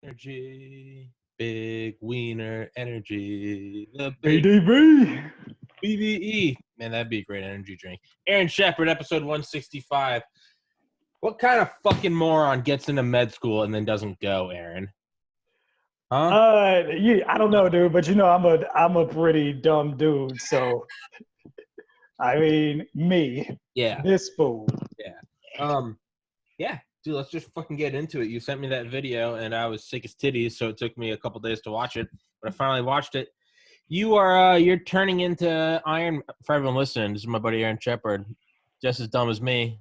Energy, big wiener energy, the big BDB. BBE. Man, that'd be a great energy drink. Aaron Shepard, episode 165. What kind of fucking moron gets into med school and then doesn't go, Aaron? Huh? Yeah, I don't know, dude, but you know, I'm a pretty dumb dude. So, I mean, Yeah. this fool. Yeah. Dude, let's just fucking get into it. You sent me that video, and I was sick as titties, so it took me a couple days to watch it. But I finally watched it. You're turning into Iron. For everyone listening, this is my buddy Aaron Shepard, just as dumb as me.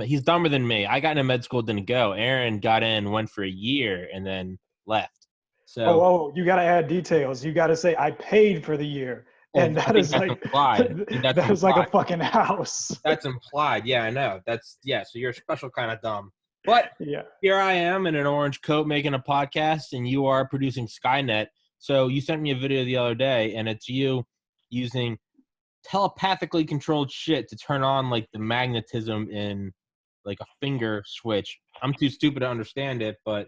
He's dumber than me. I got into med school, didn't go. Aaron got in, went for a year, and then left. So, Oh, you got to add details. You got to say I paid for the year, and I that think is that's like implied. that is like a fucking house. That's implied. Yeah, I know. So you're a special kind of dumb. But Yeah. Here I am in an orange coat making a podcast, and you are producing Skynet. So you sent me a video the other day, and it's you using telepathically controlled shit to turn on like the magnetism in like a finger switch. I'm too stupid to understand it, but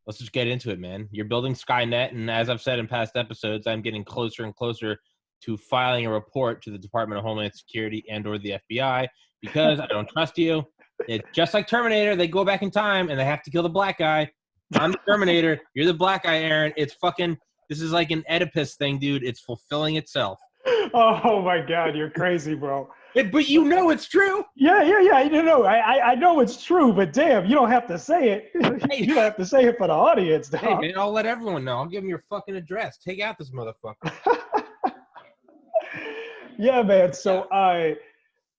let's just get into it, man. You're building Skynet, and as I've said in past episodes, I'm getting closer and closer to filing a report to the Department of Homeland Security and or the FBI because I don't trust you. It's just like Terminator. They go back in time and they have to kill the black guy. I'm the Terminator. You're the black guy, Aaron. This is like an Oedipus thing, dude. It's fulfilling itself. Oh my God, you're crazy, bro. But you know it's true. Yeah. You know, I know it's true, but damn, you don't have to say it. Hey. You don't have to say it for the audience, dog. Hey, man, I'll let everyone know. I'll give them your fucking address. Take out this motherfucker. Yeah, man.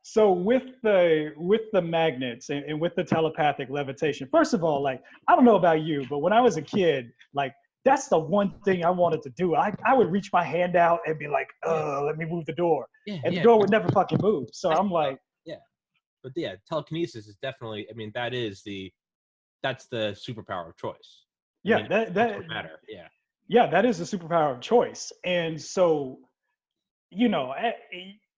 So with the magnets and with the telepathic levitation, first of all, like, I don't know about you, but when I was a kid, like, that's the one thing I wanted to do. I would reach my hand out and be like, let me move the door. And the door would never fucking move. So I'm like, but yeah, telekinesis is definitely, I mean, that's the superpower of choice. Yeah, I mean, that matter. Yeah. Yeah, that is the superpower of choice. And so, you know,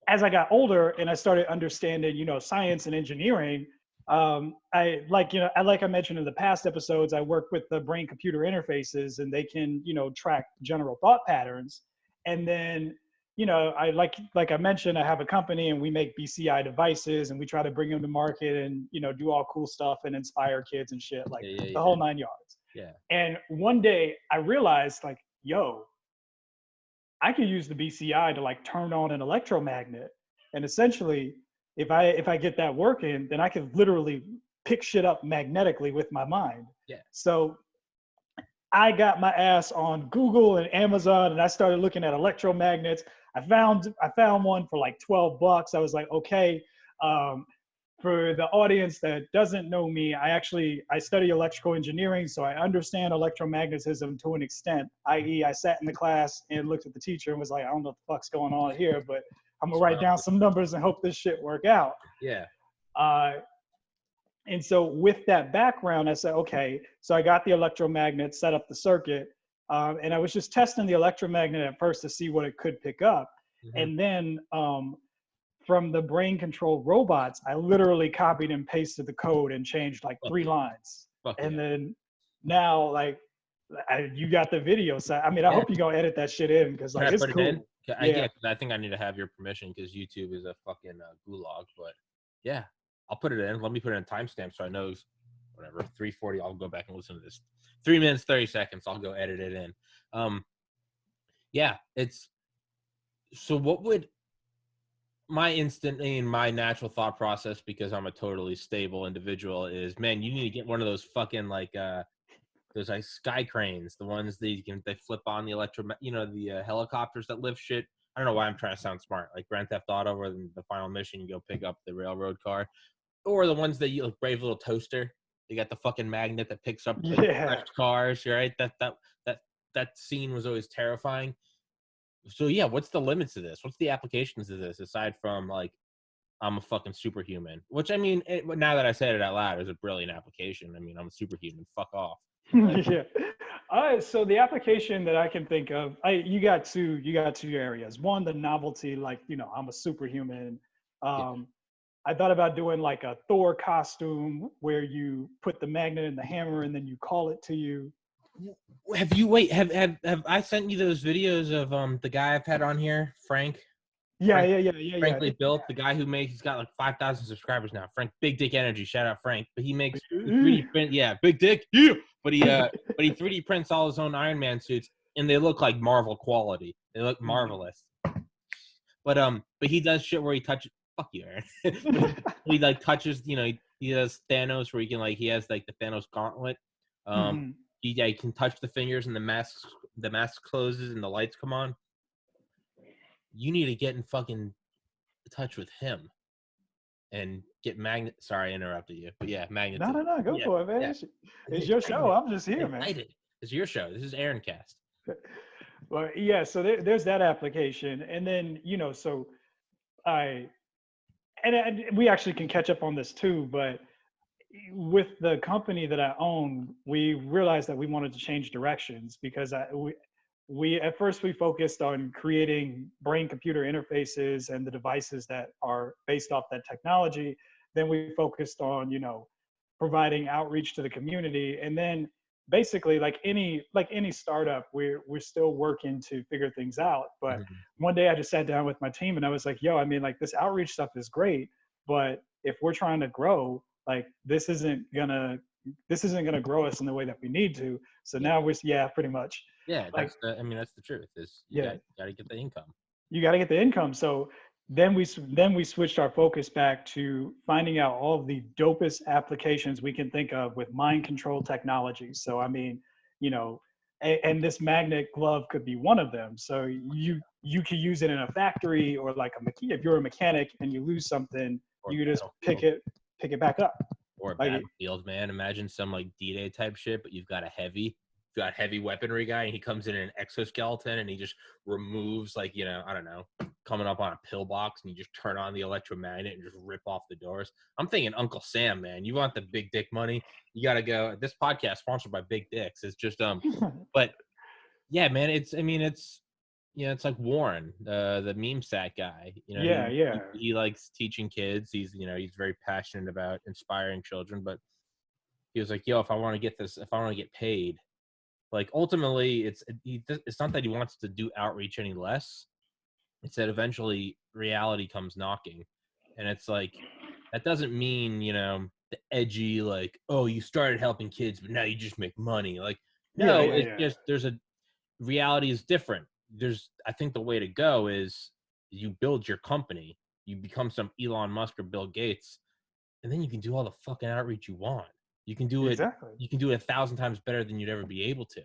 as I got older and I started understanding, you know, science and engineering, like I mentioned in the past episodes, I work with the brain computer interfaces, and they can, you know, track general thought patterns. And then, you know, like I mentioned, I have a company and we make BCI devices, and we try to bring them to market and, you know, do all cool stuff and inspire kids and shit, like the whole 9 yards. Yeah. And one day I realized, like, yo, I could use the BCI to like turn on an electromagnet. And essentially, if I get that working, then I can literally pick shit up magnetically with my mind. Yeah. So I got my ass on Google and Amazon, and I started looking at electromagnets. I found one for like $12. I was like, okay. For the audience that doesn't know me, I study electrical engineering, so I understand electromagnetism to an extent, i.e. I sat in the class and looked at the teacher and was like, I don't know what the fuck's going on here, but I'm gonna write down some numbers and hope this shit work out. Yeah. And so with that background, I said, okay, so I got the electromagnet, set up the circuit, and I was just testing the electromagnet at first to see what it could pick up. Mm-hmm. And then from the brain control robots, I literally copied and pasted the code and changed like 3 lines. And then now, like, you got the video. So, I mean, I hope you're going to edit that shit in, because like, it's cool. Yeah, I think I need to have your permission, because YouTube is a fucking gulag. But yeah, I'll put it in. Let me put it in a timestamp so I know, whatever, 3:40, I'll go back and listen to this. 3 minutes, 30 seconds, I'll go edit it in. Yeah, so what would my natural thought process, because I'm a totally stable individual, is, man, you need to get one of those fucking like those like sky cranes, the ones that they flip on the the helicopters that lift shit. I don't know why I'm trying to sound smart, like Grand Theft Auto, where the final mission you go pick up the railroad car, or the ones that you like Brave Little Toaster. They got the fucking magnet that picks up the cars, right? That scene was always terrifying. So yeah, what's the limits of this? What's the applications of this, aside from like, I'm a fucking superhuman? Which, I mean, now that I said it out loud, is a brilliant application. I mean, I'm a superhuman. Fuck off. Yeah. All right. So the application that I can think of, you got two areas. One, the novelty, like, you know, I'm a superhuman. I thought about doing like a Thor costume where you put the magnet in the hammer and then you call it to you. Have I sent you those videos of the guy I've had on here, Frank? Yeah. Frankly built, the guy who makes, he's got like 5,000 subscribers now. Frank, Big Dick Energy, shout out Frank. But he makes he 3D print, yeah, Big Dick, yeah. But he 3D prints all his own Iron Man suits, and they look like Marvel quality. They look marvelous. But he does shit where he touches. Fuck you, Aaron. he like touches, he does Thanos where he can he has like the Thanos gauntlet. He can touch the fingers and the mask closes and the lights come on. You need to get in fucking touch with him and get magnet. Sorry, I interrupted you, but yeah, magnet. No, go for it, man. Yeah. It's your show. I'm just here, man. It's your show. This is Aaron Cast. Well, yeah. So there's that application, and then so we actually can catch up on this too, but with the company that I own, we realized that we wanted to change directions because we at first we focused on creating brain computer interfaces and the devices that are based off that technology. Then we focused on providing outreach to the community, and then basically like any startup, we're still working to figure things out. But one day I just sat down with my team and I was like, yo, I mean, like this outreach stuff is great, but if we're trying to grow, like this isn't gonna grow us in the way that we need to. So now pretty much. Yeah, that's the truth. Is you gotta get the income. You gotta get the income. So then we switched our focus back to finding out all of the dopest applications we can think of with mind control technology. So I mean, and this magnet glove could be one of them. So you could use it in a factory, or like if you're a mechanic and you lose something, you just pick it back up. Or a battlefield, man. Imagine some like D-Day type shit, but you've got heavy weaponry guy, and he comes in an exoskeleton and he just removes I don't know, coming up on a pillbox, and you just turn on the electromagnet and just rip off the doors. I'm thinking Uncle Sam, man. You want the big dick money? You gotta go. This podcast sponsored by Big Dicks. It's just but yeah, man. It's like Warren, the meme sack guy. He likes teaching kids. He's very passionate about inspiring children. But he was like, yo, if I want to get paid, like ultimately, it's not that he wants to do outreach any less. It's that eventually reality comes knocking, and it's like that doesn't mean the edgy like, oh, you started helping kids, but now you just make money. Like just there's a reality is different. I think the way to go is you build your company, you become some Elon Musk or Bill Gates, and then you can do all the fucking outreach you want. You can do it. Exactly. You can do it 1,000 times better than you'd ever be able to.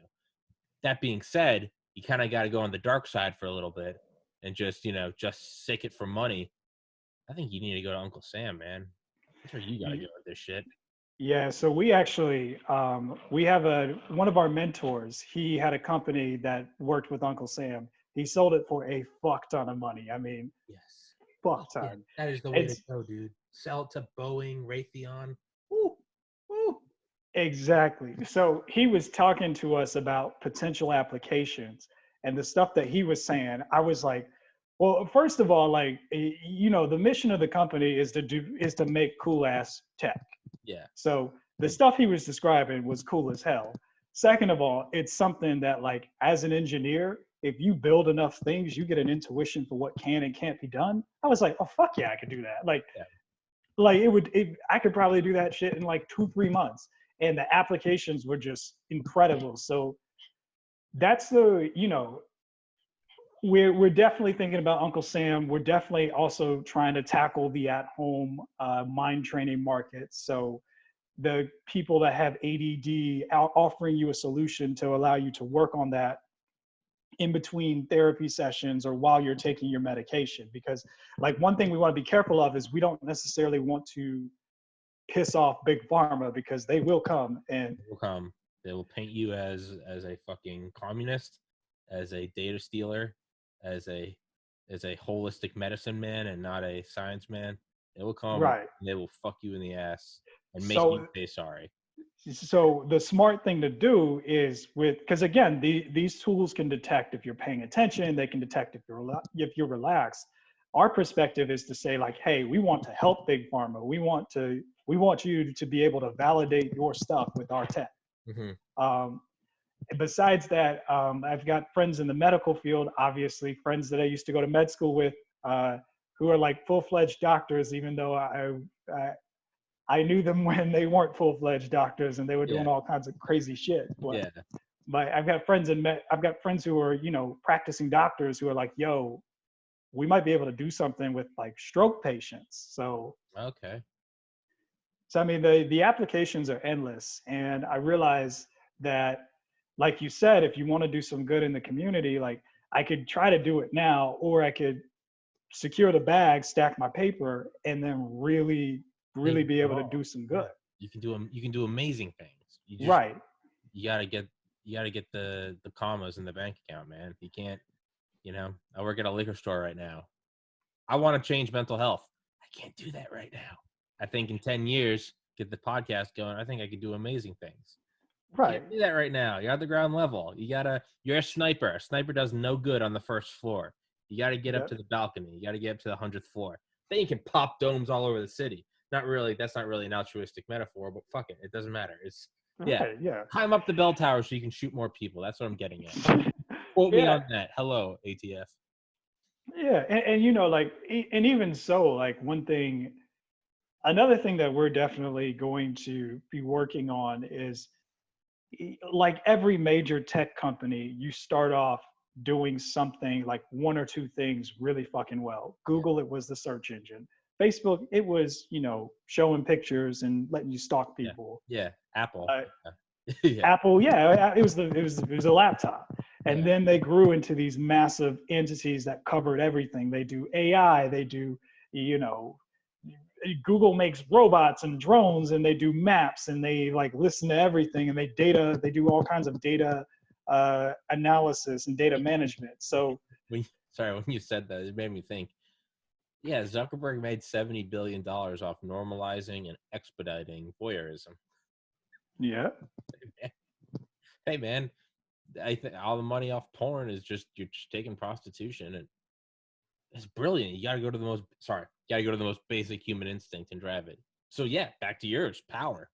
That being said, you kind of got to go on the dark side for a little bit and just sick it for money. I think you need to go to Uncle Sam, man. That's where you got to go with this shit. Yeah, so we actually we have one of our mentors. He had a company that worked with Uncle Sam. He sold it for a fuck ton of money. I mean, yes, fuck ton. Yeah, that is the way to go, dude. Sell it to Boeing, Raytheon. Woo. Exactly. So he was talking to us about potential applications, and the stuff that he was saying, I was like, well, first of all, the mission of the company is to make cool ass tech. Yeah. So the stuff he was describing was cool as hell. Second of all, it's something that as an engineer, if you build enough things, you get an intuition for what can and can't be done. I was like, oh fuck yeah, I could do that. I could probably do that shit in 2-3 months. And the applications were just incredible. So that's we're definitely thinking about Uncle Sam. We're definitely also trying to tackle the at-home mind training market. So the people that have ADD, offering you a solution to allow you to work on that in between therapy sessions or while you're taking your medication. Because one thing we want to be careful of is we don't necessarily want to piss off big pharma, because they will come and they will paint you as a fucking communist, as a data stealer, as a holistic medicine man and not a science man. They will come and they will fuck you in the ass and make you say sorry. So the smart thing to do is because again, these tools can detect if you're paying attention, they can detect if you're relaxed. Our perspective is to say hey, we want to help big pharma. We want you to be able to validate your stuff with our tech. besides that, I've got friends in the medical field, obviously friends that I used to go to med school with, who are like full-fledged doctors, even though I knew them when they weren't full-fledged doctors and they were doing all kinds of crazy shit. But I've got friends who are, you know, practicing doctors who are like, yo, we might be able to do something with like stroke patients. So I mean, the applications are endless. And I realize that, like you said, if you want to do some good in the community, like I could try to do it now, or I could secure the bag, stack my paper, and then really be able to do some good. You can do amazing things. Right. You gotta get the commas in the bank account, man. You can't, you know, I work at a liquor store right now. I want to change mental health. I can't do that right now. I think in 10 years, get the podcast going, I think I could do amazing things. Right. Can't do that right now. You're at the ground level. You're a sniper. A sniper does no good on the first floor. You got to get up to the balcony. You got to get up to the 100th floor. Then you can pop domes all over the city. Not really. That's not really an altruistic metaphor, but fuck it. It doesn't matter. It's climb up the bell tower so you can shoot more people. That's what I'm getting at. Quote me on that. Hello, ATF. Yeah, and you know, like, and even so, like another thing that we're definitely going to be working on is, like every major tech company, you start off doing something like one or two things really fucking well. Google, it was the search engine. Facebook, it was, you know, showing pictures and letting you stalk people. Apple. Apple, it was a laptop. And then they grew into these massive entities that covered everything. They do AI, they do, you know, Google makes robots and drones, and they do maps, and they like listen to everything, and they do all kinds of data analysis and data management. So when you said that, it made me think, Zuckerberg made $70 billion off normalizing and expediting voyeurism. Yeah. Hey man, I think all the money off porn is you're just taking prostitution, and it's brilliant. You got to go to the most basic human instinct and drive it. So back to yours, power.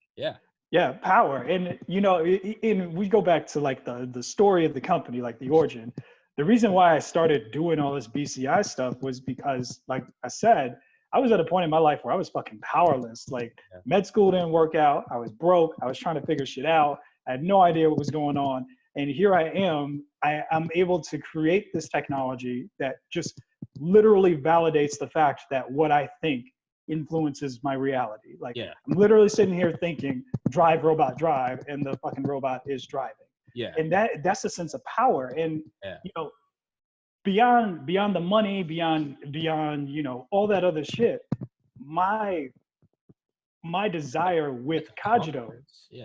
Yeah, power. And you know, we go back to like the story of the company, like the origin. The reason why I started doing all this BCI stuff was because, like I said, I was at a point in my life where I was fucking powerless. Like med school didn't work out. I was broke. I was trying to figure shit out. I had no idea what was going on. And here I am. I'm able to create this technology that just literally validates the fact that what I think influences my reality. Like I'm literally sitting here thinking, drive, robot, drive, and the fucking robot is driving. And that's a sense of power. And you know, beyond the money, beyond you know, all that other shit, my desire with Cogito,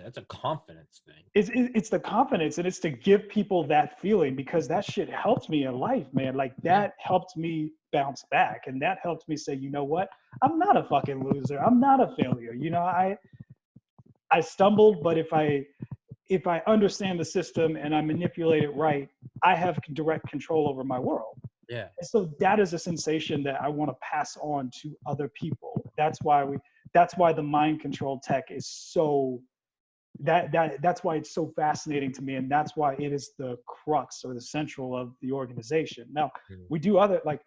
that's a confidence thing. It's the confidence, and it's to give people that feeling, because that shit helped me in life, man. Like that helped me bounce back, and that helped me say, you know what, I'm not a fucking loser. I'm not a failure. You know, I stumbled, but if I understand the system and I manipulate it right, I have direct control over my world. And so that is a sensation that I want to pass on to other people. That's why the mind control tech is so that's why it's so fascinating to me, and that's why it is the crux or the central of the organization. Now, we do other, like,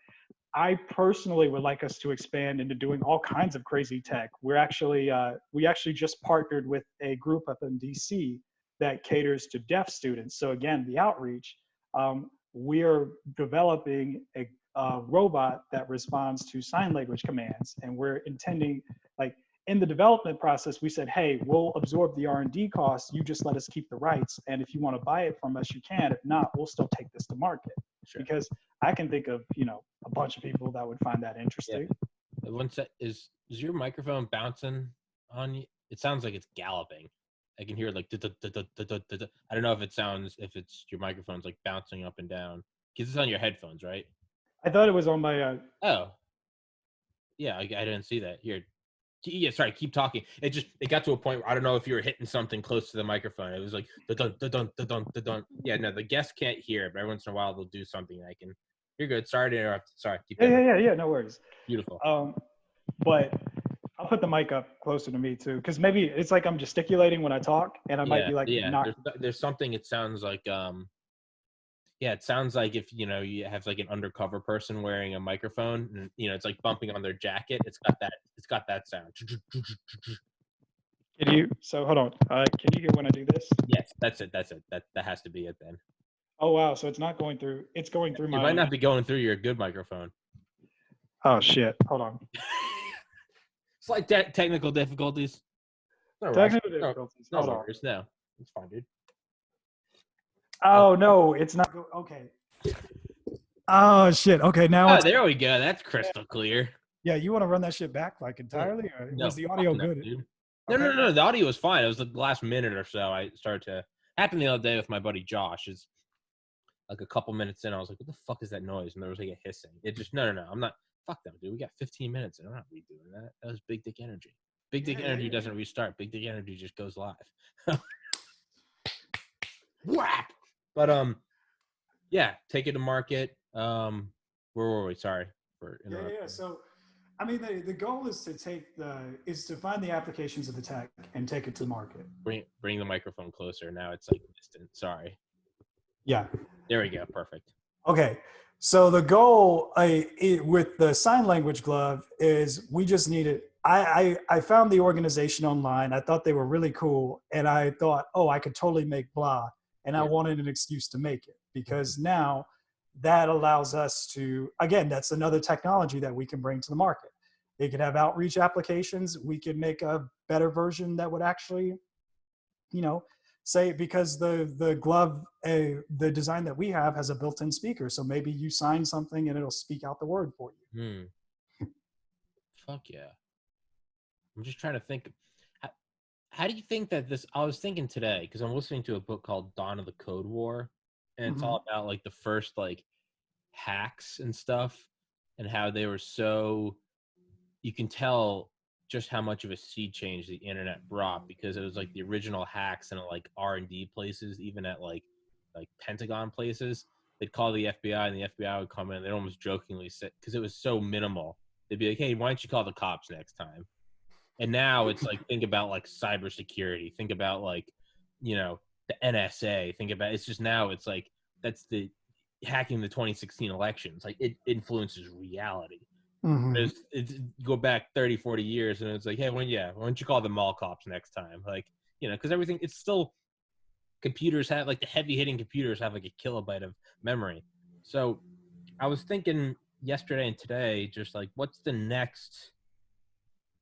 I personally would like us to expand into doing all kinds of crazy tech. We actually just partnered with a group up in DC that caters to deaf students. So again, the outreach, we're developing a robot that responds to sign language commands, and we're intending, like, in the development process, we said, hey, we'll absorb the R&D costs. You just let us keep the rights. And if you want to buy it from us, you can. If not, we'll still take this to market. Because I can think of, you know, a bunch of people that would find that interesting. Is your microphone bouncing on you? It sounds like it's galloping. I can hear it like, I don't know if it's your microphone's like bouncing up and down. Because it's on your headphones, right? I thought it was on my... Oh. Yeah, I didn't see that. Here. Yeah, sorry, keep talking. It got to a point where I don't know if you were hitting something close to the microphone. It was like dun dun dun dun dun. Yeah, no, the guests can't hear it, but every once in a while they'll do something. You're good. Sorry to interrupt. Sorry. Keep going. Yeah, no worries. Beautiful. But I'll put the mic up closer to me too, because maybe it's like I'm gesticulating when I talk, and I might be like not. There's something. It sounds like it sounds like if you have like an undercover person wearing a microphone, and it's like bumping on their jacket. It's got that sound. Can you? So hold on. Can you hear when I do this? Yes, that's it. That has to be it then. Oh wow! So it's not going through. It's going through my. It might not be going through your good microphone. Oh shit! Hold on. Slight technical difficulties. Technical difficulties. No worries. No, it's fine, dude. Oh no, it's not. Okay. Oh shit. Okay, now. Oh, there we go. That's crystal clear. Yeah, you want to run that shit back like entirely, or was the audio good? Dude. No. The audio was fine. It was the last minute or so. I started to happen the other day with my buddy Josh. Is like a couple minutes in, I was like, "What the fuck is that noise?" And there was like a hissing. It just no. I'm not. Fuck them, dude. We got 15 minutes, and I'm not redoing that. That was big dick energy. Big dick energy doesn't restart. Big dick energy just goes live. Whap! But yeah, take it to market. Where were we? Sorry for interrupting. Yeah. So, I mean, the goal is to find the applications of the tech and take it to market. Bring the microphone closer. Now it's like distant. Sorry. Yeah. There we go. Perfect. Okay. So the goal with the sign language glove is we just needed. I found the organization online. I thought they were really cool, and I thought, oh, I could totally make blah, and I wanted an excuse to make it because now that allows us to, again, that's another technology that we can bring to the market. They could have outreach applications. We could make a better version that would actually, say, because the glove, the design that we have has a built-in speaker. So maybe you sign something and it'll speak out the word for you. Fuck yeah. I'm just trying to think. How do you think that this, I was thinking today, because I'm listening to a book called Dawn of the Code War. And it's all about like the first like hacks and stuff and how they were so, you can tell just how much of a sea change the internet brought, because it was like the original hacks in like R&D places, even at like Pentagon places. They'd call the FBI and the FBI would come in and they'd almost jokingly say, because it was so minimal, they'd be like, hey, why don't you call the cops next time? And now it's like, think about like cybersecurity, think about like, the NSA, think about, it's just now it's like, that's the hacking the 2016 elections. Like it influences reality. It's go back 30, 40 years and it's like, hey, why don't you call the mall cops next time? Like, because everything, it's still, computers have, like the heavy hitting computers have like a kilobyte of memory. So I was thinking yesterday and today, just like, what's the next,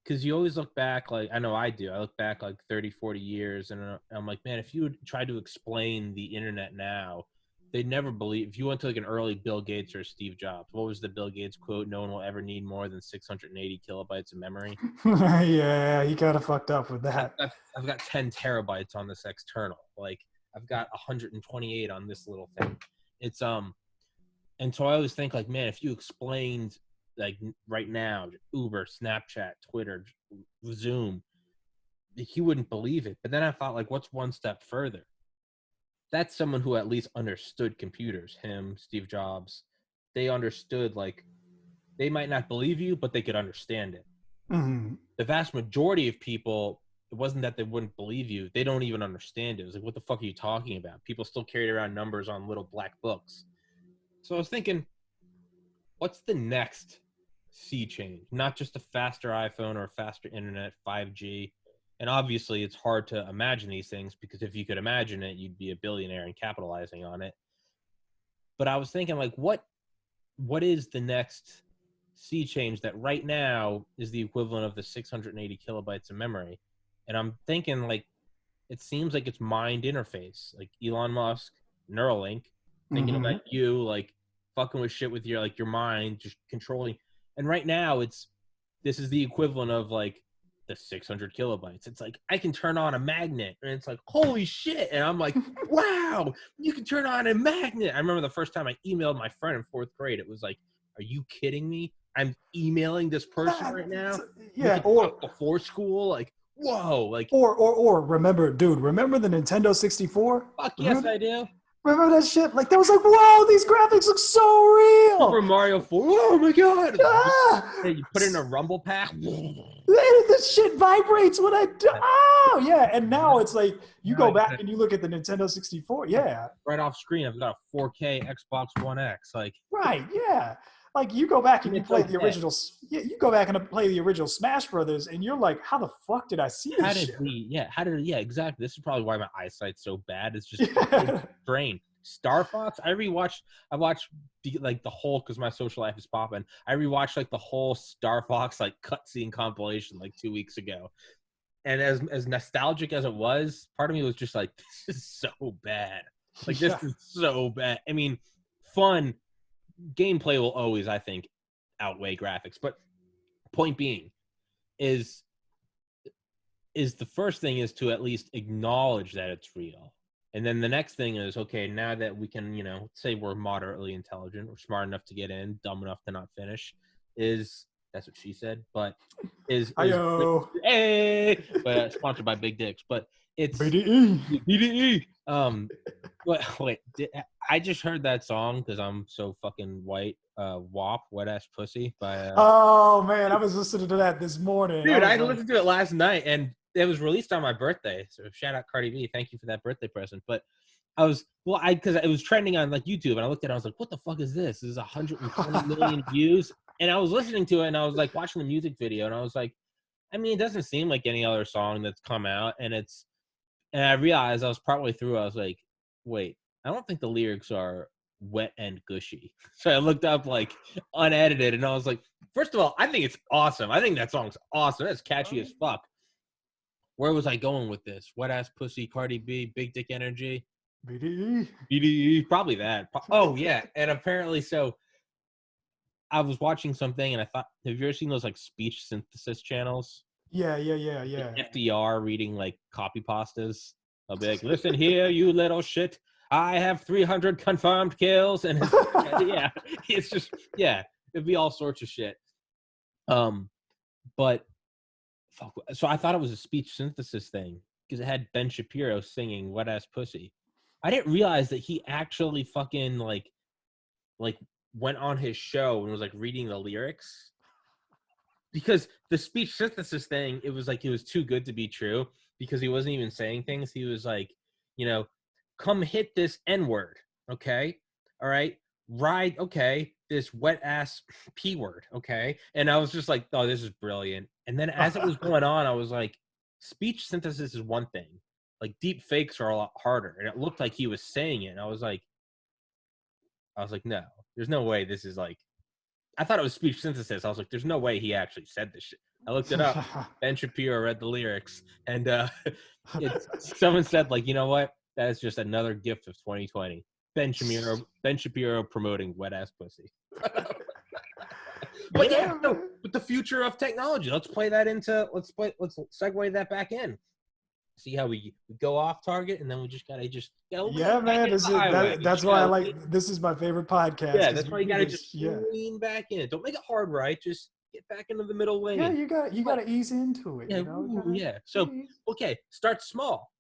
because you always look back, like, I know I do, I look back like 30, 40 years and I'm like, man, if you would try to explain the internet now, they'd never believe. If you went to like an early Bill Gates or Steve Jobs, what was the Bill Gates quote? No one will ever need more than 680 kilobytes of memory. Yeah, he kind of fucked up with that. I've got 10 terabytes on this external. Like I've got 128 on this little thing. It's and so I always think like, man, if you explained like right now, Uber, Snapchat, Twitter, Zoom, he wouldn't believe it. But then I thought, like, what's one step further? That's someone who at least understood computers. Him, Steve Jobs, they understood, like, they might not believe you, but they could understand it. The vast majority of people, it wasn't that they wouldn't believe you. They don't even understand it. It was like, what the fuck are you talking about? People still carried around numbers on little black books. So I was thinking, what's the next sea change? Not just a faster iPhone or a faster internet, 5G. And obviously, it's hard to imagine these things because if you could imagine it, you'd be a billionaire and capitalizing on it. But I was thinking, like, what is the next sea change that right now is the equivalent of the 680 kilobytes of memory? And I'm thinking, like, it seems like it's mind interface, like Elon Musk, Neuralink, thinking about you, like, fucking with shit with your, like, your mind, just controlling. And right now, this is the equivalent of, like, the 600 kilobytes. It's like, I can turn on a magnet and it's like, holy shit. And I'm like, wow, you can turn on a magnet. I remember the first time I emailed my friend in 4th grade, it was like, are you kidding me? I'm emailing this person right now. Yeah. Or before school, like, whoa, like, or remember the Nintendo 64? Fuck yes, I do. Remember that shit? Like, that was like, whoa, these graphics look so real. Super Mario 4. Oh my god! Ah! Hey, you put it in a rumble pack. This shit vibrates when I do. Oh, yeah. And now it's like, you Now go back and you look at the Nintendo 64. Yeah. Right off screen, I've got a 4K Xbox One X. Like, Right. Yeah. Like, you go back and you it's play the okay. original. Yeah, you go back and play the original Smash Brothers, and you're like, how the fuck did I see this shit? Yeah, exactly. This is probably why my eyesight's so bad. It's just it's strained. Star Fox, I watched like the whole, because my social life is popping. I rewatched like the whole Star Fox like cutscene compilation like 2 weeks ago. And as nostalgic as it was, part of me was just like, this is so bad. Like, this is so bad. I mean, fun gameplay will always, I think, outweigh graphics. But point being is the first thing is to at least acknowledge that it's real. And then the next thing is, okay, now that we can, say we're moderately intelligent, we're smart enough to get in, dumb enough to not finish, that's what she said, but hey, but sponsored by Big Dicks, but it's BDE. But wait, I just heard that song because I'm so fucking white. WAP, Wet Ass Pussy by. Oh man, I was listening to that this morning. Dude, I listened to it last night, and it was released on my birthday. So shout out Cardi B, thank you for that birthday present. But because it was trending on like YouTube, and I looked at it, I was like, what the fuck is this? This is 120 million views. And I was listening to it, and I was like watching the music video, and I was like, I mean, it doesn't seem like any other song that's come out, and I realized I was partway through, I was like, wait, I don't think the lyrics are wet and gushy. So I looked up like unedited, and I was like, first of all, I think it's awesome. I think that song's awesome. That's catchy as fuck. Where was I going with this? Wet Ass Pussy, Cardi B, Big Dick Energy. BDE, probably that. Oh yeah, and apparently, so I was watching something, and I thought, have you ever seen those like speech synthesis channels? Yeah. Like FDR reading like copy pastas. I'll be like, listen here, you little shit. I have 300 confirmed kills, and it's just it'd be all sorts of shit. But so I thought it was a speech synthesis thing because it had Ben Shapiro singing "Wet Ass Pussy." I didn't realize that he actually fucking like went on his show and was like reading the lyrics, because the speech synthesis thing, it was like it was too good to be true because he wasn't even saying things. He was like, come hit this N-word, okay? All right? Ride, okay, this wet ass P word, okay? And I was just like, oh, this is brilliant. And then as it was going on, I was like, speech synthesis is one thing. Like, deep fakes are a lot harder. And it looked like he was saying it. And I was like, no, there's no way this is like, I thought it was speech synthesis. I was like, there's no way he actually said this shit. I looked it up. Ben Shapiro read the lyrics. And someone said, like, you know what? That is just another gift of 2020. Ben Shapiro promoting Wet Ass Pussy. But with the future of technology, let's segue that back in. See how we go off target, and then we just gotta man. That's why I like this is my favorite podcast. Yeah, that's why you gotta just lean back in. Don't make it hard, right? Just get back into the middle lane. Yeah, you gotta ease into it. Yeah, So okay, start small.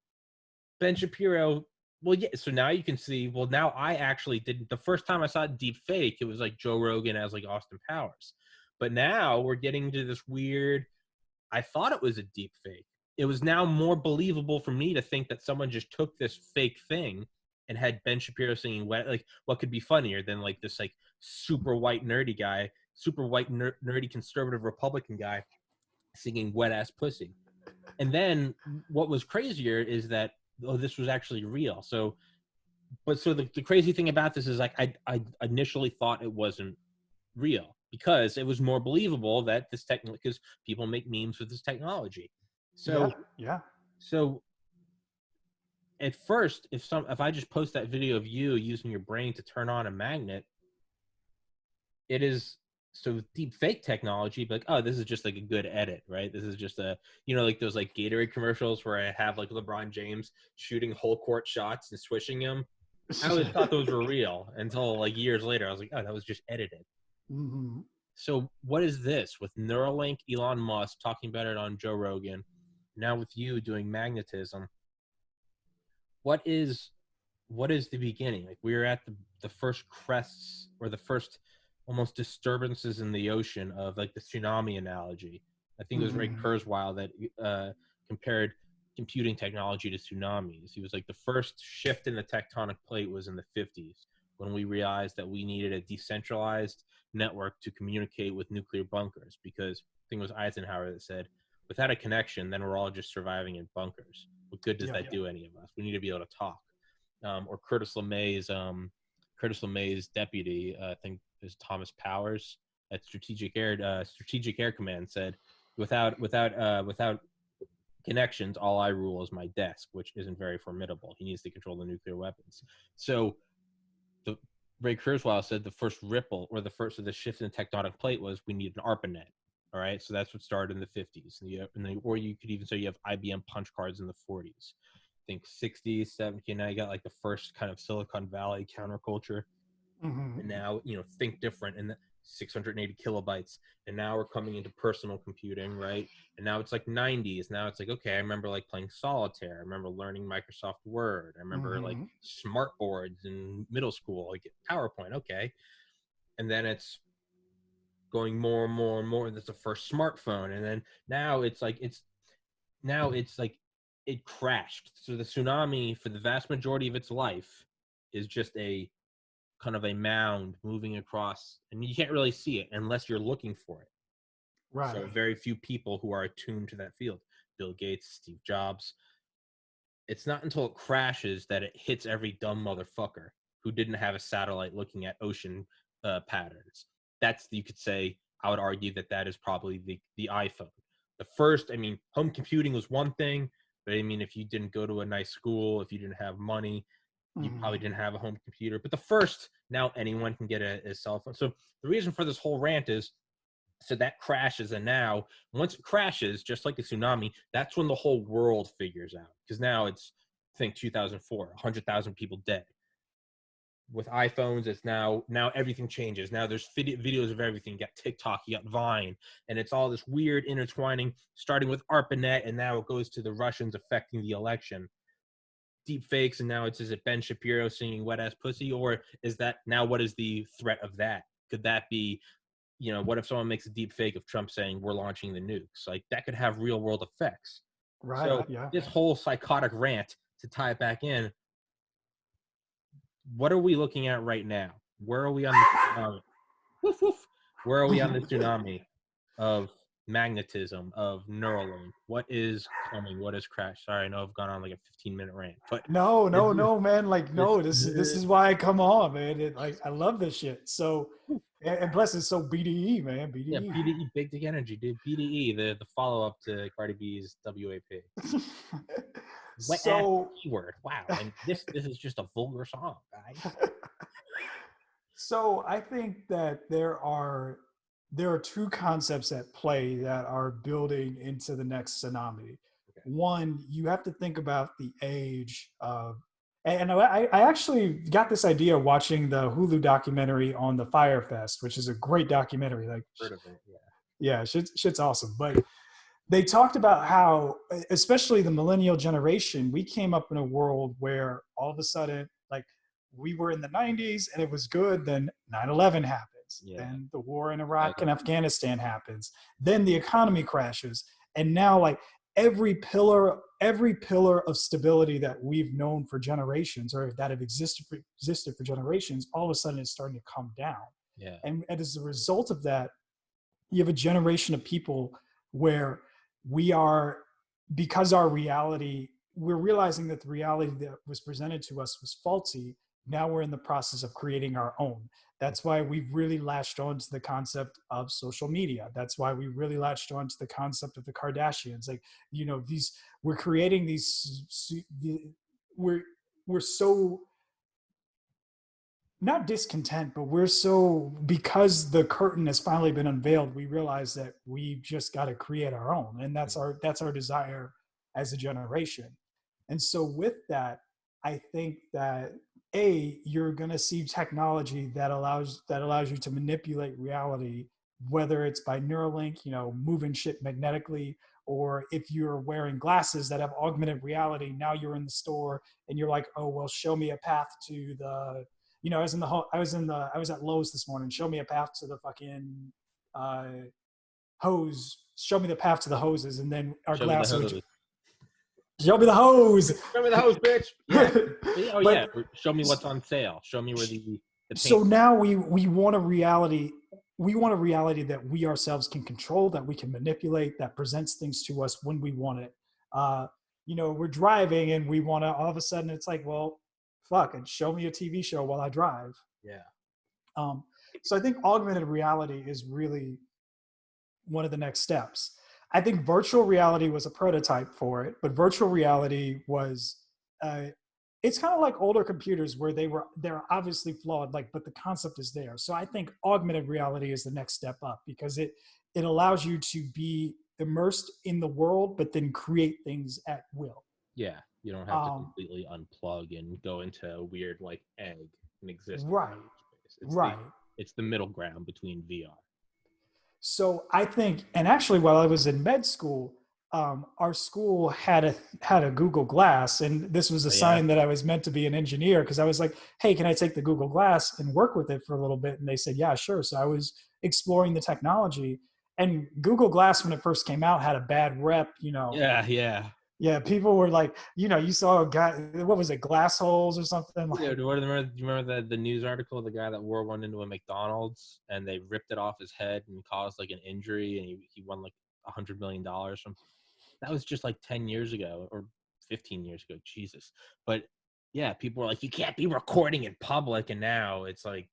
Ben Shapiro. Well, yeah. So now you can see. Well, now I actually did. The first time I saw deep fake, it was like Joe Rogan as like Austin Powers. But now we're getting to this weird. I thought it was a deep fake. It was now more believable for me to think that someone just took this fake thing and had Ben Shapiro singing "Wet." Like, what could be funnier than like this like super white nerdy guy, super white nerdy conservative Republican guy singing "Wet Ass Pussy"? And then what was crazier is that this was actually real. So the crazy thing about this is like I initially thought it wasn't real because it was more believable that this technology, because people make memes with this technology. So So at first, if I just post that video of you using your brain to turn on a magnet, it is so deep fake technology, but like, oh, this is just like a good edit, right? This is just like those like Gatorade commercials where I have like LeBron James shooting whole court shots and swishing them. I always thought those were real until like years later. I was like, oh, that was just edited. Mm-hmm. So what is this with Neuralink, Elon Musk talking about it on Joe Rogan, now with you doing magnetism? What is what is the beginning? Like we're at the first crests or the first almost disturbances in the ocean of like the tsunami analogy. I think it was Ray Kurzweil that compared computing technology to tsunamis. He was like, the first shift in the tectonic plate was in the 50s when we realized that we needed a decentralized network to communicate with nuclear bunkers, because I think it was Eisenhower that said, without a connection, then we're all just surviving in bunkers. What good does that do any of us? We need to be able to talk. Or Curtis LeMay's deputy, I think is Thomas Powers at Strategic Air Command, said, without connections, all I rule is my desk, which isn't very formidable. He needs to control the nuclear weapons. So Ray Kurzweil said the first ripple or the first of the shift in the tectonic plate was we need an ARPANET. All right, so that's what started in the 50s. Or you could even say you have IBM punch cards in the 40s. I think 60s, 70s, now you got like the first kind of Silicon Valley counterculture. And now, think different, and 680 kilobytes. And now we're coming into personal computing, right? And now it's like 90s. Now it's like, okay, I remember like playing solitaire. I remember learning Microsoft Word. I remember like smart boards in middle school, like PowerPoint. Okay. And then it's going more and more and more. That's the first smartphone. And then now it's like it crashed. So the tsunami, for the vast majority of its life, is just a kind of a mound moving across, and you can't really see it unless you're looking for it. Right. So very few people who are attuned to that field. Bill Gates, Steve Jobs. It's not until it crashes that it hits every dumb motherfucker who didn't have a satellite looking at ocean patterns. That's, you could say, I would argue that is probably the iPhone. The first, home computing was one thing, but if you didn't go to a nice school, if you didn't have money, you probably didn't have a home computer. But the first, now anyone can get a cell phone. So the reason for this whole rant is, so that crashes, and now once it crashes, just like the tsunami, that's when the whole world figures out. Because now it's, think 2004, 100,000 people dead. With iPhones, it's now everything changes. Now there's videos of everything. You got TikTok, you got Vine, and it's all this weird intertwining, starting with ARPANET, and now it goes to the Russians affecting the election. Deep fakes, and now is it Ben Shapiro singing Wet Ass Pussy? Or is that, now what is the threat of that? Could that be, what if someone makes a deep fake of Trump saying we're launching the nukes? Like, that could have real world effects. Right. So yeah. This whole psychotic rant, to tie it back in, what are we looking at right now? Where are we on the tsunami? Woof, woof. Where are we on the tsunami of magnetism, of Neuralink? What is coming? What is crash? Sorry, I know I've gone on like a 15-minute rant, but no, man. Like, no, this is why I come on, man. I love this shit. So, and plus it's so BDE, man. BDE. Yeah, BDE, big dick energy, dude. BDE, the follow-up to Cardi B's WAP. Wet ass keyword. Wow, and this is just a vulgar song, guys. So I think that there are two concepts at play that are building into the next tsunami. Okay. One, you have to think about the age of, and I actually got this idea watching the Hulu documentary on the Fire Fest, which is a great documentary. Like, heard of it, yeah, shit's awesome. But they talked about how, especially the millennial generation, we came up in a world where all of a sudden, like, we were in the 90s and it was good. Then 9/11 happens. Yeah. Then the war in Iraq and Afghanistan happens. Then the economy crashes. And now, like, every pillar of stability that we've known for generations, or that have existed for generations, all of a sudden is starting to come down. Yeah. And as a result of that, you have a generation of people where we are, because our reality, we're realizing that the reality that was presented to us was faulty. Now we're in the process of creating our own. That's why we've really latched on to the concept of social media. That's why we really latched on to the concept of the Kardashians. Like, we're creating these, we're so, not discontent, but we're so, because the curtain has finally been unveiled, we realize that we've just got to create our own. And that's our desire as a generation. And so with that, I think that you're going to see technology that allows you to manipulate reality, whether it's by Neuralink, moving shit magnetically, Or if you're wearing glasses that have augmented reality, now you're in the store and you're like, oh, well, show me a path to the, I was at Lowe's this morning. Show me a path to the fucking hose. Show me the path to the hoses, and then our glass would show me the hose. Show me the hose, bitch. Yeah. Oh But, yeah. Show me what's on sale. Show me where the so now we want a reality. We want a reality that we ourselves can control, that we can manipulate, that presents things to us when we want it. We're driving and we want to, all of a sudden it's like, well, fuck, and show me a TV show while I drive. Yeah. So I think augmented reality is really one of the next steps. I think virtual reality was a prototype for it, but virtual reality was, it's kind of like older computers where they're obviously flawed, but the concept is there. So I think augmented reality is the next step up, because it allows you to be immersed in the world, but then create things at will. Yeah, you don't have to completely unplug and go into a weird egg and exist. Right. It's the middle ground between VR. So I think, and actually while I was in med school, our school had a Google Glass, and this was a sign that I was meant to be an engineer, because I was like, hey, can I take the Google Glass and work with it for a little bit? And they said, yeah, sure. So I was exploring the technology, and Google Glass, when it first came out, had a bad rep, Yeah, people were like, you saw a guy, what was it, glass holes or something? Yeah, do you remember the news article of the guy that wore one into a McDonald's and they ripped it off his head and caused an injury, and he won $100 million from? That was just 10 years ago or 15 years ago. Jesus. But yeah, people were like, you can't be recording in public. And now it's but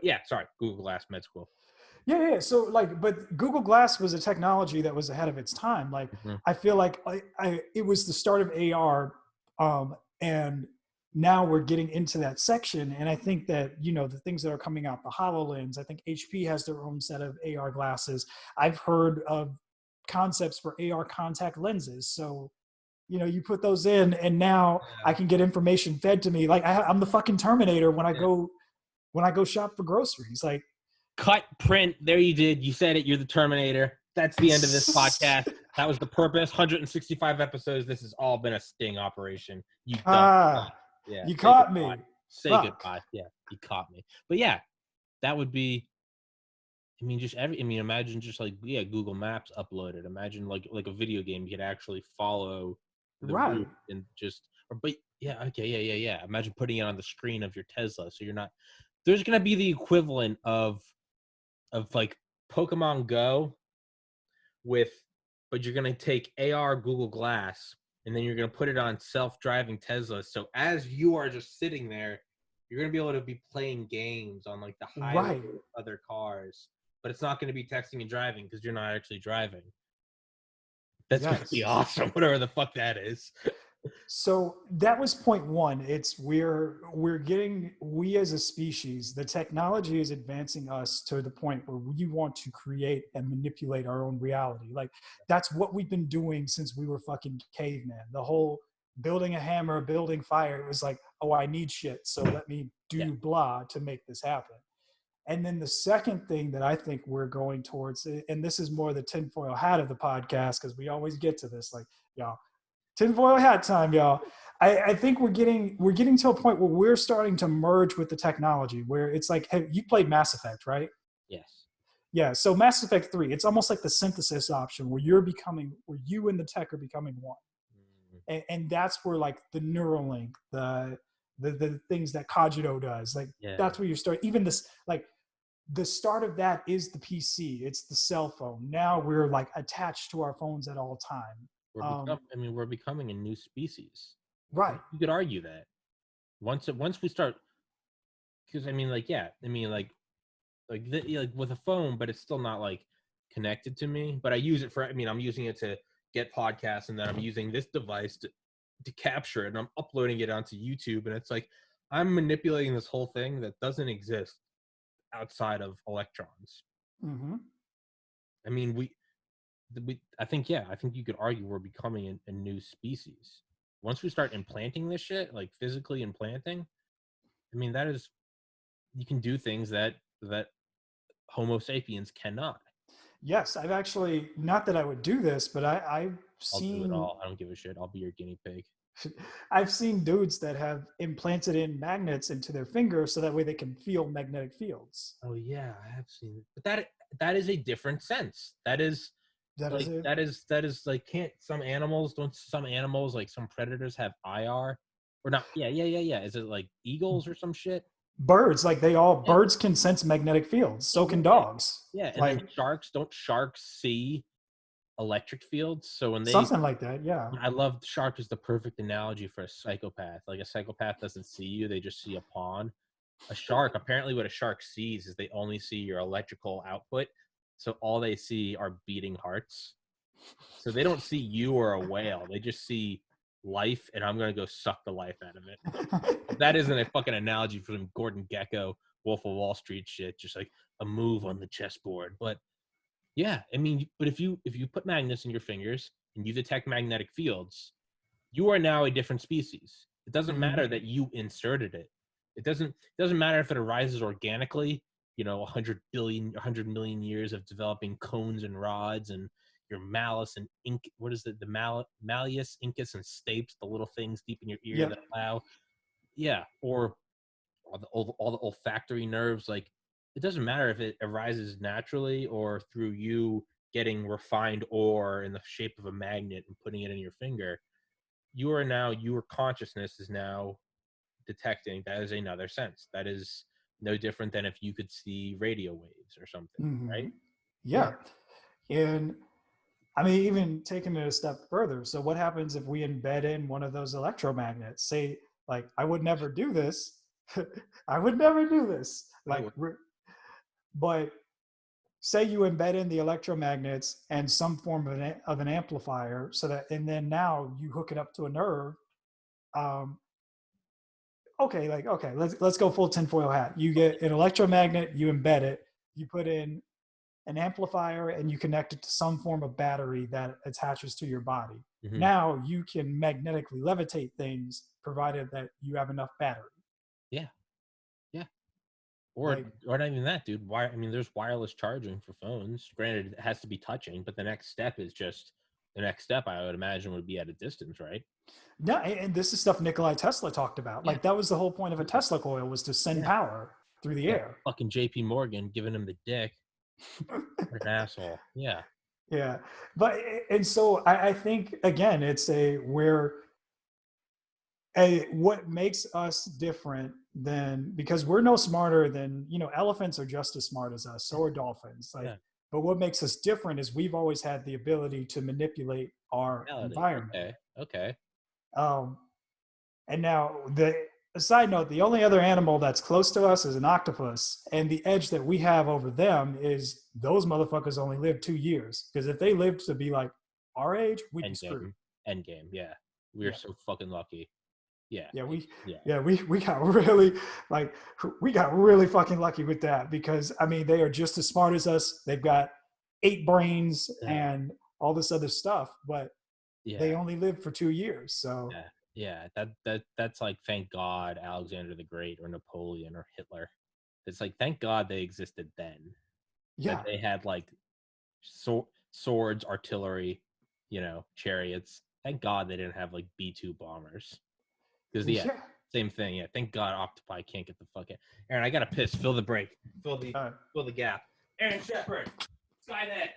yeah, sorry. Google Glass med school. Yeah. So but Google Glass was a technology that was ahead of its time. I feel like it was the start of AR. And now we're getting into that section. And I think that, the things that are coming out, the HoloLens, I think HP has their own set of AR glasses. I've heard of concepts for AR contact lenses. So, you put those in, and now I can get information fed to me. I'm the fucking Terminator when I go shop for groceries. Cut, print. There you did. You said it. You're the Terminator. That's the end of this podcast. That was the purpose. 165 episodes. This has all been a sting operation. You done. Yeah. You caught me. Say goodbye. Yeah, you caught me. But yeah, that would be. Imagine just Google Maps uploaded. Imagine like a video game, you could actually follow the route and Imagine putting it on the screen of your Tesla, so you're not. There's gonna be the equivalent of Pokemon Go but you're gonna take AR Google Glass and then you're gonna put it on self-driving Tesla. So as you are just sitting there, you're gonna be able to be playing games on the highway with other cars. But it's not going to be texting and driving because you're not actually driving. That's going to be awesome, whatever the fuck that is. So that was point one. It's we as a species, the technology is advancing us to the point where we want to create and manipulate our own reality. That's what we've been doing since we were fucking caveman. The whole building a hammer, building fire, it was oh, I need shit, so let me do blah to make this happen. And then the second thing that I think we're going towards, and this is more the tinfoil hat of the podcast, because we always get to this, y'all, tinfoil hat time, y'all. I think we're getting to a point where we're starting to merge with the technology, where it's hey, you played Mass Effect, right? Yes. Yeah. So Mass Effect 3, it's almost like the synthesis option, where where you and the tech are becoming one. And that's where the Neuralink, the things that Cogito does, that's where you start. Even this, the start of that is the PC. It's the cell phone. Now we're attached to our phones at all time. We're becoming a new species. Right. You could argue that once we start, because with a phone, but it's still not connected to me. But I use it for. I'm using it to get podcasts, and then I'm using this device to capture it, and I'm uploading it onto YouTube, and it's I'm manipulating this whole thing that doesn't exist outside of electrons. Mm-hmm. I think you could argue we're becoming a new species once we start implanting this shit, physically implanting. That is, you can do things that Homo sapiens cannot. Yes, I've actually, not that I would do this, but I've I'll do it seen all. I don't give a shit. I'll be your guinea pig. I've seen dudes that have implanted in magnets into their finger so that way they can feel magnetic fields. Oh yeah, I have seen it. But that is a different sense. That is That is like it. that is like can't some animals like some predators have IR or not? Yeah. Is it like eagles or some shit? Birds, like Yeah, birds can sense magnetic fields. yeah, So yeah, can yeah. dogs. Yeah, and then Like sharks see electric fields? So when they something like that. Yeah. I love shark is the perfect analogy for a psychopath. Like a psychopath doesn't see you, they just see a pawn. A shark, apparently what a shark sees is they only see your electrical output. So all they see are beating hearts. So they don't see you or a whale. They just see life, and I'm gonna go suck the life out of it. If that isn't a fucking analogy for some Gordon Gekko, Wolf of Wall Street shit, just like a move on the chessboard. But yeah, I mean, but if you put magnets in your fingers and you detect magnetic fields, you are now a different species. It doesn't Mhm. matter that you inserted it. It doesn't matter if it arises organically. 100 million years of developing cones and rods and your malleus and ink. What is it? The malleus, incus, and stapes, the little things deep in your ear Yep. that allow. Yeah, or all the olfactory nerves. Like it doesn't matter if it arises naturally or through you getting refined ore in the shape of a magnet and putting it in your finger. Your consciousness is now detecting that is another sense. That is no different than if you could see radio waves or something, right? Mhm. Yeah. Yeah. And I mean, even taking it a step further. So, what happens if we embed in one of those electromagnets? Say, like, I would never do this. I would never do this. I Like, would. but say you embed in the electromagnets and some form of an amplifier, so that, and then now you hook it up to a nerve. Um, okay, like, okay, let's go full tinfoil hat. You get an electromagnet, you embed it, you put in an amplifier and you connect it to some form of battery that attaches to your body. Mm-hmm. Now you can magnetically levitate things provided that you have enough battery. Yeah. Yeah. Or Like, or not even that, dude. Why? I mean, there's wireless charging for phones. Granted, it has to be touching, but the next step. I would imagine would be at a distance, right? no, and this is stuff Nikolai Tesla talked about. Yeah. Like that was the whole point of a Tesla coil, was to send Yeah. power through the Yeah. air. Fucking JP Morgan giving him the dick. What an asshole. Yeah. Yeah. But, and so I think again, it's what makes us different than, because we're no smarter than, elephants are just as smart as us, so are dolphins. Like, Yeah. but what makes us different is we've always had the ability to manipulate our Reality. environment. Okay. Okay. Um, and now a side note, the only other animal that's close to us is an octopus. And the edge that we have over them is those motherfuckers only live 2 years. Because if they lived to be like our age, we'd be screwed. Endgame. Yeah. We're Yeah. so fucking lucky. Yeah. Yeah, Yeah. we got really, like, we got really fucking lucky with that, because I mean they are just as smart as us. They've got 8 brains Yeah. and all this other stuff, but Yeah. they only lived for 2 years. So Yeah. That's like thank God Alexander the Great or Napoleon or Hitler. It's like thank God they existed then. That yeah, they had like swords, artillery, chariots. Thank God they didn't have like B-2 bombers. Because yeah. same thing. Yeah, thank God Octopi can't get the fuck in. Aaron, I gotta piss. Fill the break. Fill the gap. Aaron Shepard, Skynet.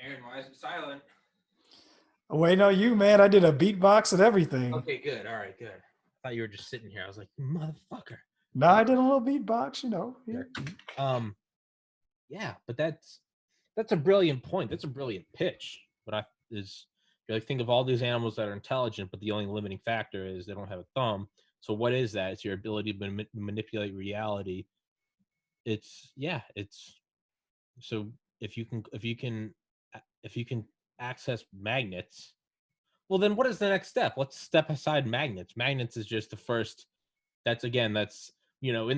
Aaron, why is it silent? Wait, no, you, man. I did a beatbox and everything. Okay, good. All right, good. I thought you were just sitting here. I was like, motherfucker. No, I did a little beatbox, you know. Sure. Yeah, but that's a brilliant point. That's a brilliant pitch. What you like, think of all these animals that are intelligent, but the only limiting factor is they don't have a thumb. So what is that? It's your ability to manipulate reality. It's so if you can access magnets, well, then what is the next step? Let's step aside magnets. Magnets is just the first. That's in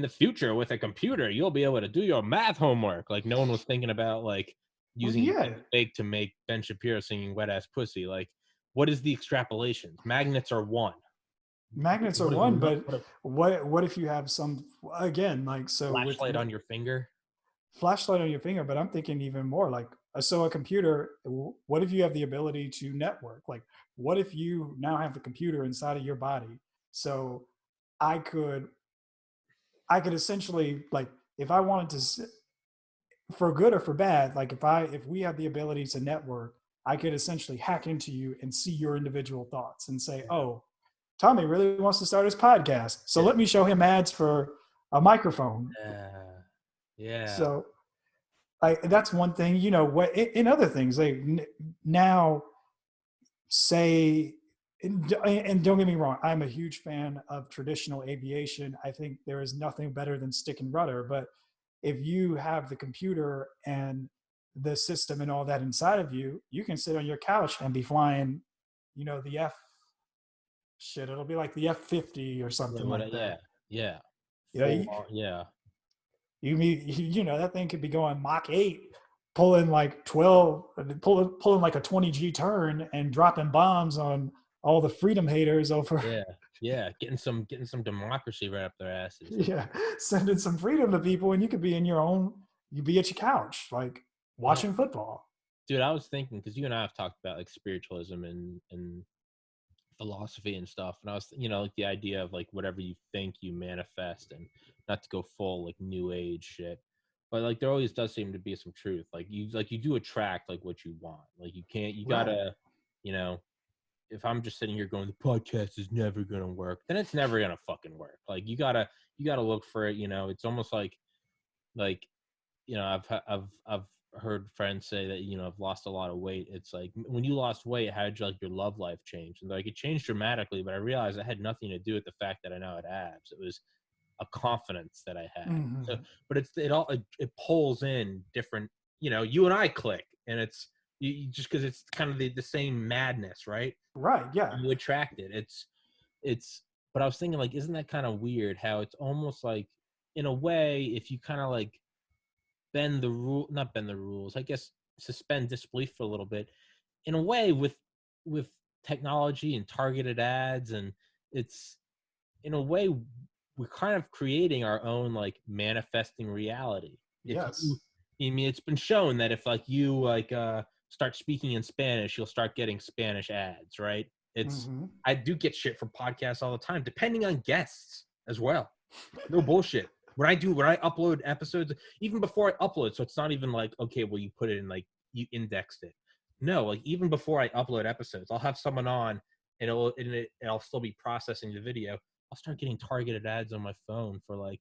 the future with a computer, you'll be able to do your math homework. Like, no one was thinking about like using fake to make Ben Shapiro singing Wet Ass Pussy. Like, what is the extrapolations? Magnets are one. Magnets are one, but what if you have some, again, like, so flashlight on your finger? Flashlight on your finger, but I'm thinking even more like, so a computer, what if you have the ability to network? Like, what if you now have the computer inside of your body? So I could essentially, like, if I wanted to, for good or for bad, like if we had the ability to network, I could essentially hack into you and see your individual thoughts and say, oh, Tommy really wants to start his podcast, so let me show him ads for a microphone. Yeah. So that's one thing, you know, what in other things, they now say, and don't get me wrong, I'm a huge fan of traditional aviation. I think there is nothing better than stick and rudder. But if you have the computer and the system and all that inside of you, you can sit on your couch and be flying, you know, it'll be like the F-50 or something like that. Yeah. You know, that thing could be going Mach 8, pulling like 12, pulling like a 20G turn and dropping bombs on all the freedom haters over. Yeah. Getting some democracy right up their asses. Yeah. Sending some freedom to people, and you could be you'd be at your couch, like watching football. Dude, I was thinking, because you and I have talked about like spiritualism and philosophy and stuff, and I was, you know, like the idea of like whatever you think you manifest, and not to go full like new age shit, but like there always does seem to be some truth. Like you do attract like what you want. Like you gotta, you know, if I'm just sitting here going, the podcast is never gonna work, then it's never gonna fucking work. Like you gotta look for it. You know, it's almost like, you know, I've heard friends say that, you know, I've lost a lot of weight. It's like, when you lost weight, how did your love life change? And like, it changed dramatically, but I realized it had nothing to do with the fact that I now had abs. It was a confidence that I had. Mm-hmm. So, but it pulls in different, you know, you and I click, and it's just because it's kind of the same madness, right? Right. Yeah. You attract it. It's, but I was thinking, like, isn't that kind of weird how it's almost like, in a way, if you kind of like not bend the rules, I guess, suspend disbelief for a little bit, in a way, with technology and targeted ads, and it's, in a way, we're kind of creating our own like manifesting reality. I mean, it's been shown that if like you like start speaking in Spanish, you'll start getting Spanish ads, right? It's I do get shit from podcasts all the time, depending on guests as well. No bullshit. When I upload episodes, even before I upload, so it's not even like, okay, well, you put it in, like, you indexed it. No, like, even before I upload episodes, I'll have someone on, and I'll still be processing the video. I'll start getting targeted ads on my phone for like,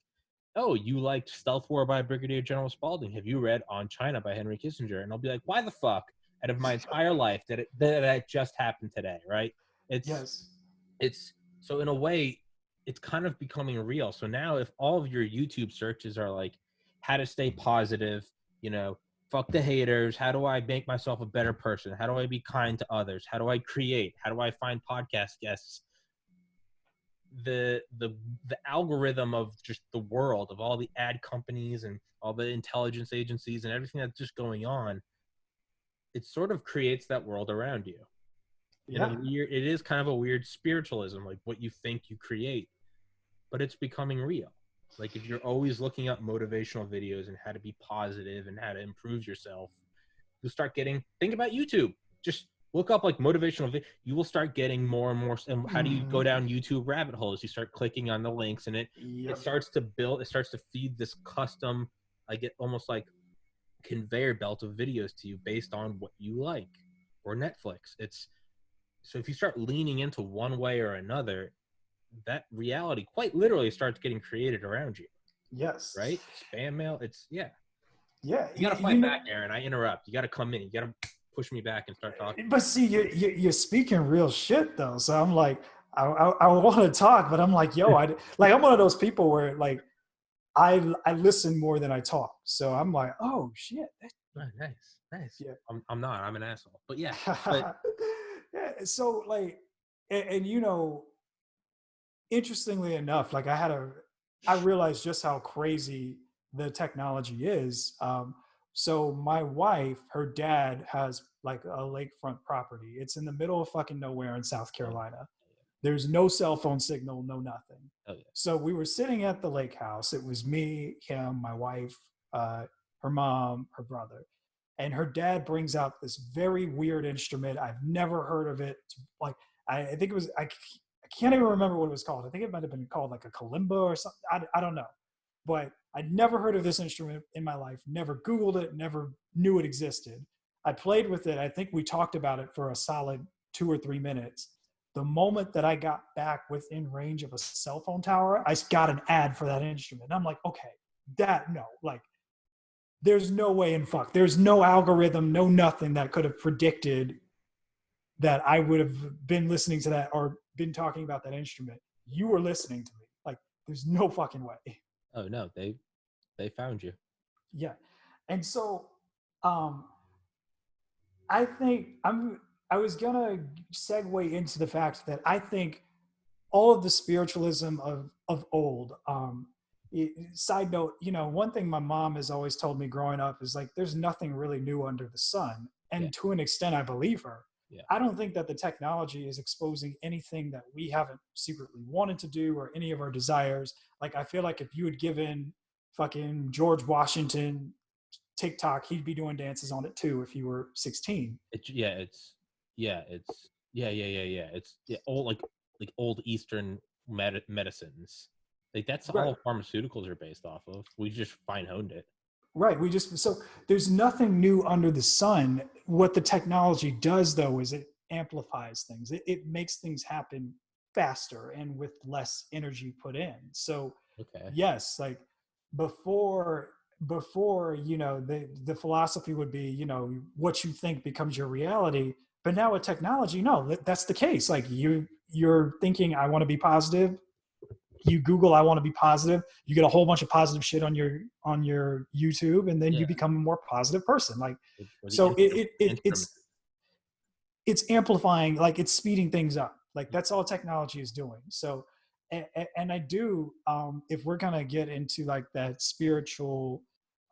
oh, you liked Stealth War by Brigadier General Spaulding. Have you read On China by Henry Kissinger? And I'll be like, why the fuck, out of my entire life, that it just happened today, right? It's so, in a way, it's kind of becoming real. So now, if all of your YouTube searches are like, how to stay positive, you know, fuck the haters, how do I make myself a better person, how do I be kind to others, how do I create, how do I find podcast guests, the algorithm of just the world, of all the ad companies and all the intelligence agencies and everything that's just going on, it sort of creates that world around you. It is kind of a weird spiritualism, like what you think you create, but it's becoming real. Like, if you're always looking up motivational videos and how to be positive and how to improve yourself, you'll start getting, think about YouTube. Just look up like motivational you will start getting more and more. And how do you go down YouTube rabbit holes? You start clicking on the links, and it starts to build, it starts to feed this custom, I get almost like conveyor belt of videos to you based on what you like, or Netflix. So if you start leaning into one way or another, that reality quite literally starts getting created around you. Yes. Right? Spam mail. Yeah. You got to fight back, Aaron. I interrupt. You got to come in. You got to push me back and start talking. But see, you're speaking real shit though. So I'm like, I want to talk, but I'm like, yo, I'm one of those people where like, I listen more than I talk. So I'm like, oh shit. Oh, nice. Yeah. I'm not. I'm an asshole. But yeah. But yeah. So like, and interestingly enough, like I realized just how crazy the technology is. So my wife, her dad has like a lakefront property. It's in the middle of fucking nowhere in South Carolina. There's no cell phone signal, no nothing. Oh, yeah. So we were sitting at the lake house. It was me, him, my wife, her mom, her brother. And her dad brings out this very weird instrument. I've never heard of it. Like, I think it was, I can't even remember what it was called. I think it might have been called like a kalimba or something. I don't know. But I'd never heard of this instrument in my life, never Googled it, never knew it existed. I played with it. I think we talked about it for a solid 2 or 3 minutes. The moment that I got back within range of a cell phone tower, I got an ad for that instrument. And I'm like, okay, there's no way in fuck. There's no algorithm, no nothing that could have predicted that I would have been listening to that or been talking about that instrument. You were listening to me. Like, there's no fucking way. Oh no, they found you. Yeah. And so I think I was gonna segue into the fact that I think all of the spiritualism of old, side note, one thing my mom has always told me growing up is like, there's nothing really new under the sun. And to an extent, I believe her. Yeah. I don't think that the technology is exposing anything that we haven't secretly wanted to do or any of our desires. Like, I feel like if you had given fucking George Washington TikTok, he'd be doing dances on it too if you were 16. It's old, like old Eastern medicines. Like that's all pharmaceuticals are based off of. We just fine-honed it. Right. So there's nothing new under the sun. What the technology does though is it amplifies things. It makes things happen faster and with less energy put in. So yes, like before, the philosophy would be, what you think becomes your reality. But now with technology, no, that's the case. Like you're thinking, I want to be positive. You Google, I want to be positive. You get a whole bunch of positive shit on your YouTube, and then you become a more positive person. Like, so it's amplifying, like it's speeding things up. Like that's all technology is doing. So, and I do, if we're going to get into like that spiritual,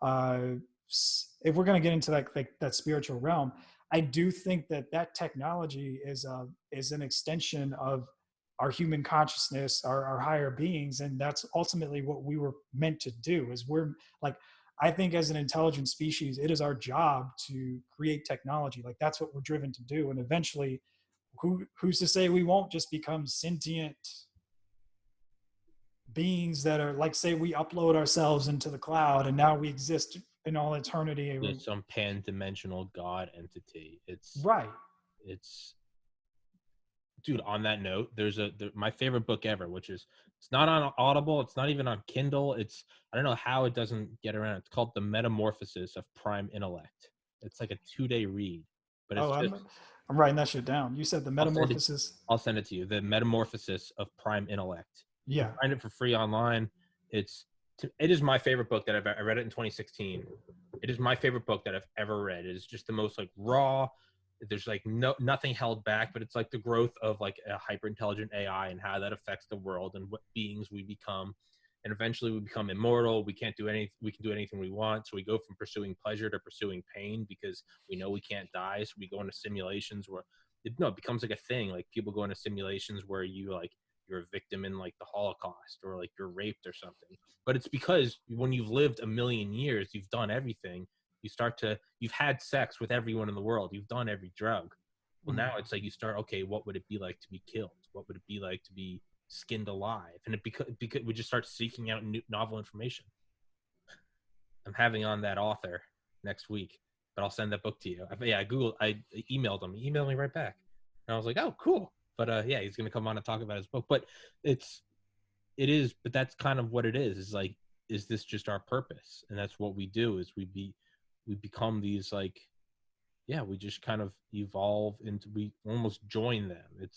if we're going to get into like that spiritual realm, I do think that technology is an extension of our human consciousness, our higher beings. And that's ultimately what we were meant to do. Is we're like, I think as an intelligent species, it is our job to create technology. Like that's what we're driven to do. And eventually, who's to say we won't just become sentient beings that are like, say we upload ourselves into the cloud and now we exist in all eternity. There's some pan-dimensional God entity. It's dude, on that note, there's my favorite book ever, which is, it's not on Audible, it's not even on Kindle. I don't know how it doesn't get around. It's called The Metamorphosis of Prime Intellect. It's like a 2-day read, but it's I'm writing that shit down. You said The Metamorphosis. I'll send it to you. The Metamorphosis of Prime Intellect. Yeah. You can find it for free online. It is my favorite book that I read it in 2016. It is my favorite book that I've ever read. It is just the most like raw. There's like nothing held back, but it's like the growth of like a hyper intelligent AI and how that affects the world and what beings we become. And eventually we become immortal. We can do anything we want. So we go from pursuing pleasure to pursuing pain because we know we can't die. So we go into simulations where it becomes like a thing. Like people go into simulations where you're a victim in like the Holocaust or like you're raped or something. But it's because when you've lived 1 million years, you've done everything. You've had sex with everyone in the world. You've done every drug. Well, now it's like you start, okay, what would it be like to be killed? What would it be like to be skinned alive? And because we just start seeking out novel information. I'm having on that author next week, but I'll send that book to you. I emailed him. He emailed me right back. And I was like, oh, cool. But yeah, he's going to come on and talk about his book. But but that's kind of what it is. Is like, is this just our purpose? And that's what we do, is we become these, like, yeah, we just kind of evolve into, we almost join them.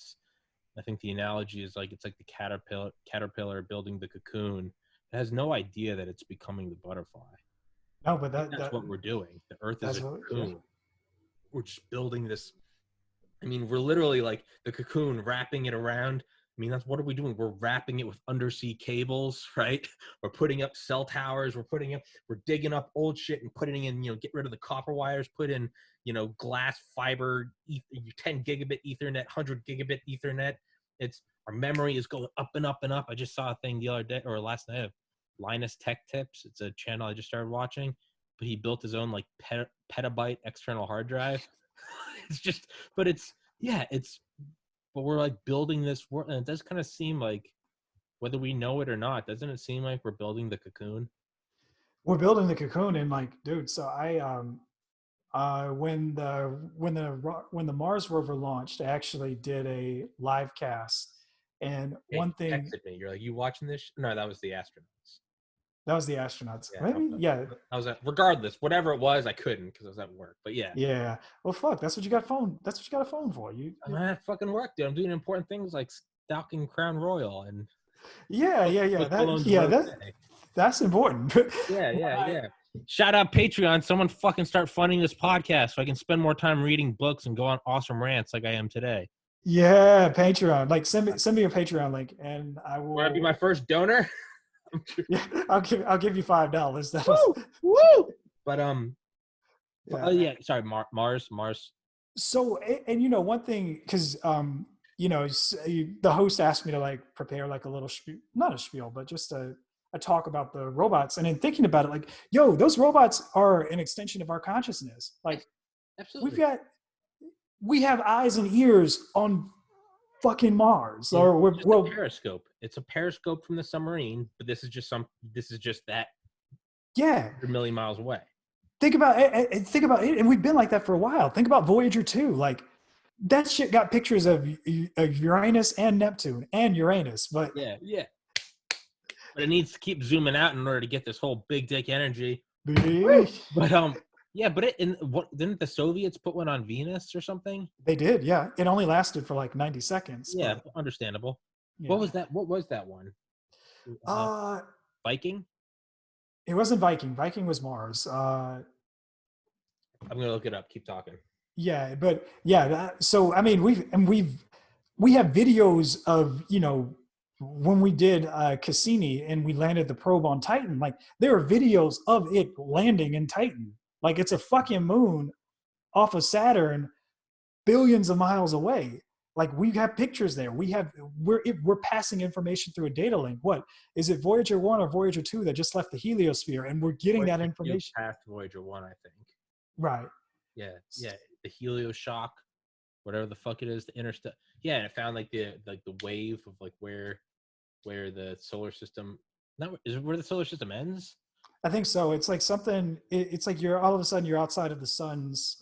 I think the analogy is like, it's like the caterpillar building the cocoon. It has no idea that it's becoming the butterfly. No, but that's what we're doing. The earth is a cocoon. Yeah. We're just building this. I mean, we're literally like the cocoon, wrapping it around. I mean, what are we doing? We're wrapping it with undersea cables, right? We're putting up cell towers. We're digging up old shit and putting in, get rid of the copper wires, put in, glass fiber, 10 gigabit Ethernet, 100 gigabit Ethernet. Our memory is going up and up and up. I just saw a thing the other day or last night of Linus Tech Tips. It's a channel I just started watching, but he built his own like petabyte external hard drive. But we're like building this world, and it does kind of seem like, whether we know it or not, doesn't it seem like we're building the cocoon? We're building the cocoon, and like, dude, so when the Mars rover launched, I actually did a live cast, and one thing texted me. You're like, you watching this? No, that was the astronauts. That was the astronauts. Yeah, maybe, yeah. I was regardless, whatever it was, I couldn't because I was at work. But yeah. Yeah. Well, fuck. That's what you got a phone for. I'm at fucking work, dude. I'm doing important things like stalking Crown Royal and. Yeah. That's important. Yeah. Shout out Patreon. Someone fucking start funding this podcast so I can spend more time reading books and go on awesome rants like I am today. Yeah, Patreon. Like, send me your Patreon link, and I will. Want to be my first donor? Yeah, I'll give you $5. Woo! But yeah, sorry, Mars. So, and one thing, because the host asked me to like prepare like a little not a spiel, but just a talk about the robots. And in thinking about it, like, yo, those robots are an extension of our consciousness. Like, absolutely, we have eyes and ears on fucking Mars, or we're a periscope. It's a periscope from the submarine, but this is just that. Yeah, 100 million miles away. Think about it, and we've been like that for a while. Think about Voyager 2. Like, that shit got pictures of Uranus and Neptune and Uranus, but yeah. But it needs to keep zooming out in order to get this whole big dick energy. But didn't the Soviets put one on Venus or something? They did, yeah. It only lasted for like 90 seconds. Yeah, understandable. Yeah. What was that one? Viking? It wasn't Viking. Viking was Mars. I'm gonna look it up. Keep talking. Yeah, but yeah. So I mean, we have videos of when we did Cassini and we landed the probe on Titan. Like, there are videos of it landing in Titan. Like, it's a fucking moon off of Saturn, billions of miles away. Like, we have pictures there. We're passing information through a data link. What is it, Voyager 1 or Voyager 2 that just left the heliosphere, and we're getting that information past Voyager 1, I think. Right. Yeah. The helioshock, whatever the fuck it is, the interstellar. Yeah, and it found like the wave of like where the solar system. Is it where the solar system ends? I think so. It's like something. It's like you're all of a sudden you're outside of the sun's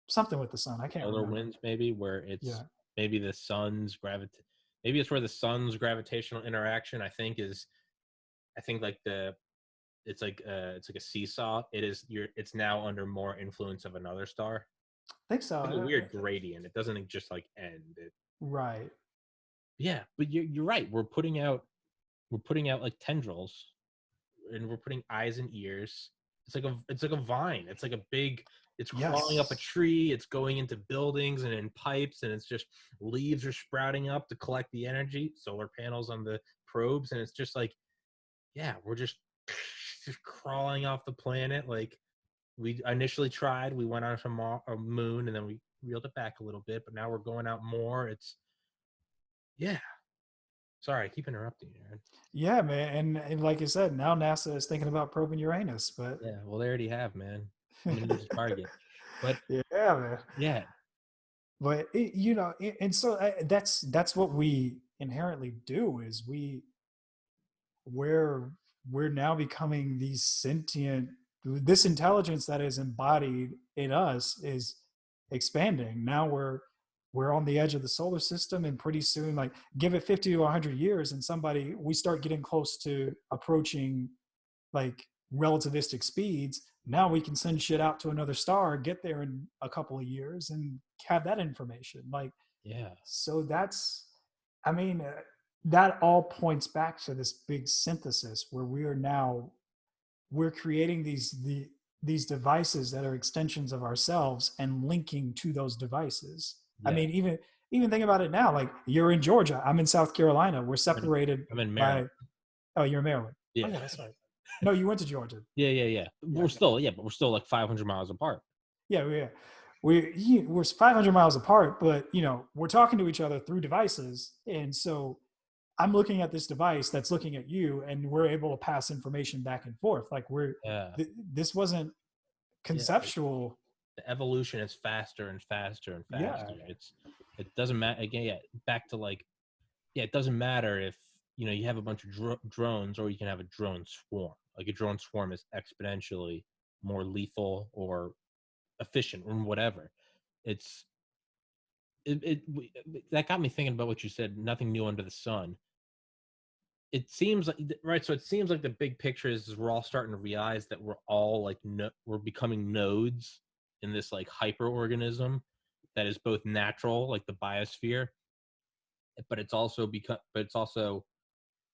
something with the sun. I can't remember. Solar winds, maybe, where it's maybe the sun's maybe it's where the sun's gravitational interaction. I think like it's like a seesaw. It's now under more influence of another star. I think so. It's a weird gradient. It doesn't just like end. Right. Yeah, but you're right. We're putting out like tendrils, and we're putting eyes and ears. It's like a vine. It's like a big. It's crawling up a tree. It's going into buildings and in pipes, and it's just leaves are sprouting up to collect the energy. Solar panels on the probes, and it's just like, yeah, we're just crawling off the planet. Like, we initially tried. We went on to a moon, and then we reeled it back a little bit. But now we're going out more. Yeah. Sorry, I keep interrupting you, Aaron. Yeah, man, and like you said, now NASA is thinking about probing Uranus, but yeah, well, they already have, man. I'm gonna use a target, but yeah, man. Yeah, but and so that's what we inherently do is we're now becoming these sentient this intelligence that is embodied in us is expanding. Now we're on the edge of the solar system, and pretty soon, like give it 50 to 100 years and we start getting close to approaching like relativistic speeds. Now we can send shit out to another star, get there in a couple of years and have that information. Like, Yeah. So that's, I mean, that all points back to this big synthesis where we're creating these devices that are extensions of ourselves and linking to those devices. Yeah. I mean, even think about it now. Like you're in Georgia, I'm in South Carolina. We're separated. I'm in Maryland. Oh, you're in Maryland. Yeah. Oh, yeah, that's right. No, you went to Georgia. Yeah. We're still like 500 miles apart. Yeah. We're 500 miles apart, but we're talking to each other through devices, and so I'm looking at this device that's looking at you, and we're able to pass information back and forth. Like this wasn't conceptual. The evolution is faster and faster and faster. Yeah. It doesn't matter again. Yeah, back to it doesn't matter if you have a bunch of drones or you can have a drone swarm. Like a drone swarm is exponentially more lethal or efficient or whatever. That got me thinking about what you said. Nothing new under the sun. It seems like right. So it seems like the big picture is we're all starting to realize that we're all like we're becoming nodes in this like hyper organism that is both natural, like the biosphere, but it's also